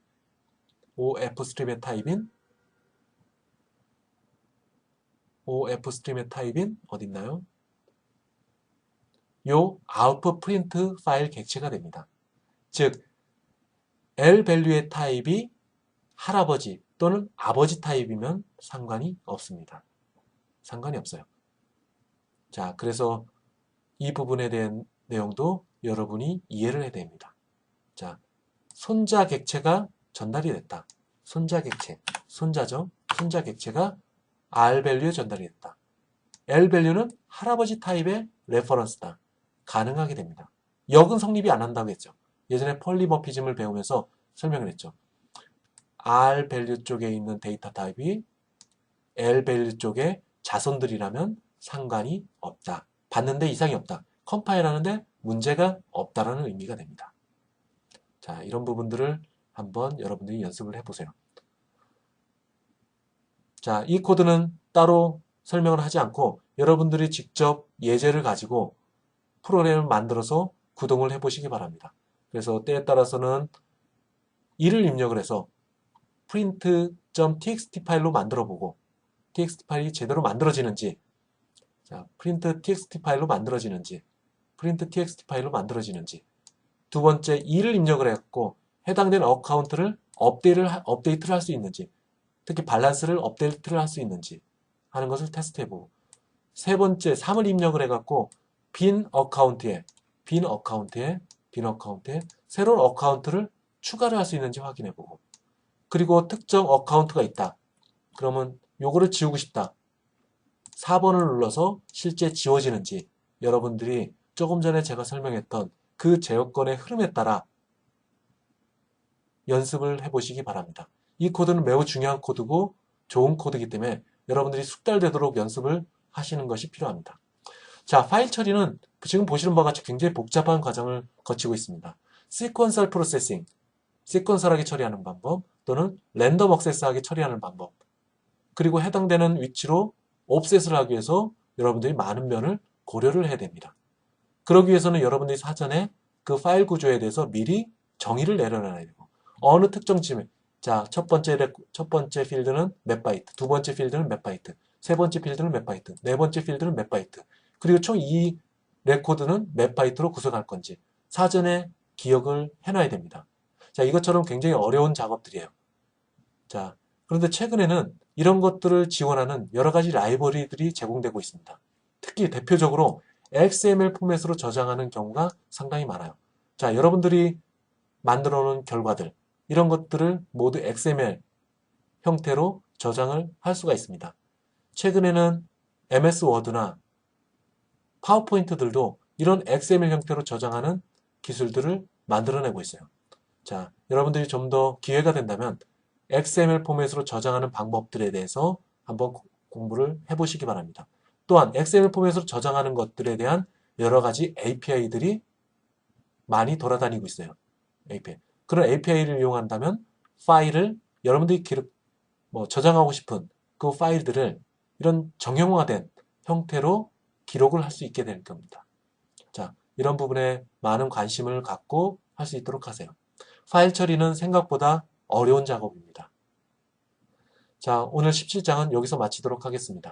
어디 있나요? 요 output print 파일 객체가 됩니다. 즉 L 밸류의 타입이 할아버지 또는 아버지 타입이면 상관이 없습니다. 상관이 없어요. 자, 그래서 이 부분에 대한 내용도 여러분이 이해를 해야 됩니다. 자, 손자 객체가 전달이 됐다. 손자 객체, 손자죠. 손자 객체가 R 밸류에 전달이 됐다. L 밸류는 할아버지 타입의 레퍼런스다. 가능하게 됩니다. 역은 성립이 안 한다고 했죠. 예전에 폴리머피즘을 배우면서 설명을 했죠. R 밸류 쪽에 있는 데이터 타입이 L 밸류 쪽의 자손들이라면 상관이 없다. 받는데 이상이 없다. 컴파일하는데 문제가 없다라는 의미가 됩니다. 자, 이런 부분들을 한번 여러분들이 연습을 해보세요. 자, 이 코드는 따로 설명을 하지 않고 여러분들이 직접 예제를 가지고 프로그램을 만들어서 구동을 해보시기 바랍니다. 그래서 때에 따라서는 이를 입력을 해서 print.txt 파일로 만들어보고 txt 파일이 제대로 만들어지는지, 자, print.txt 파일로 만들어지는지, print.txt 파일로 만들어지는지, 두 번째 이를 입력을 해갖고 해당되는 어카운트를 업데이트를 할 수 있는지, 특히 밸런스를 업데이트를 할 수 있는지 하는 것을 테스트해보고, 세 번째 3을 입력을 해갖고 빈 어카운트에 새로운 어카운트를 추가를 할 수 있는지 확인해보고, 그리고 특정 어카운트가 있다. 그러면 요거를 지우고 싶다. 4번을 눌러서 실제 지워지는지 여러분들이 조금 전에 제가 설명했던 그 제어권의 흐름에 따라 연습을 해보시기 바랍니다. 이 코드는 매우 중요한 코드고 좋은 코드이기 때문에 여러분들이 숙달되도록 연습을 하시는 것이 필요합니다. 자, 파일 처리는 지금 보시는 바와 같이 굉장히 복잡한 과정을 거치고 있습니다. 시퀀셜 프로세싱, 시퀀셜하게 처리하는 방법, 또는 랜덤 액세스하게 처리하는 방법, 그리고 해당되는 위치로 옵셋을 하기 위해서 여러분들이 많은 면을 고려를 해야 됩니다. 그러기 위해서는 여러분들이 사전에 그 파일 구조에 대해서 미리 정의를 내려놔야 되고, 어느 특정 지점, 자, 첫 번째 필드는 몇 바이트, 두 번째 필드는 몇 바이트, 세 번째 필드는 몇 바이트, 네 번째 필드는 몇 바이트, 그리고 총 이 레코드는 몇 바이트로 구성할 건지 사전에 기억을 해놔야 됩니다. 자, 이것처럼 굉장히 어려운 작업들이에요. 자, 그런데 최근에는 이런 것들을 지원하는 여러 가지 라이브러리들이 제공되고 있습니다. 특히 대표적으로 XML 포맷으로 저장하는 경우가 상당히 많아요. 자, 여러분들이 만들어 놓은 결과들, 이런 것들을 모두 XML 형태로 저장을 할 수가 있습니다. 최근에는 MS 워드나 파워포인트들도 이런 XML 형태로 저장하는 기술들을 만들어내고 있어요. 자, 여러분들이 좀 더 기회가 된다면 XML 포맷으로 저장하는 방법들에 대해서 한번 공부를 해보시기 바랍니다. 또한 XML 포맷으로 저장하는 것들에 대한 여러 가지 API들이 많이 돌아다니고 있어요. API. 그런 API를 이용한다면 파일을 여러분들이 저장하고 싶은 그 파일들을 이런 정형화된 형태로 기록을 할 수 있게 될 겁니다. 자, 이런 부분에 많은 관심을 갖고 할 수 있도록 하세요. 파일 처리는 생각보다 어려운 작업입니다. 자, 오늘 17장은 여기서 마치도록 하겠습니다.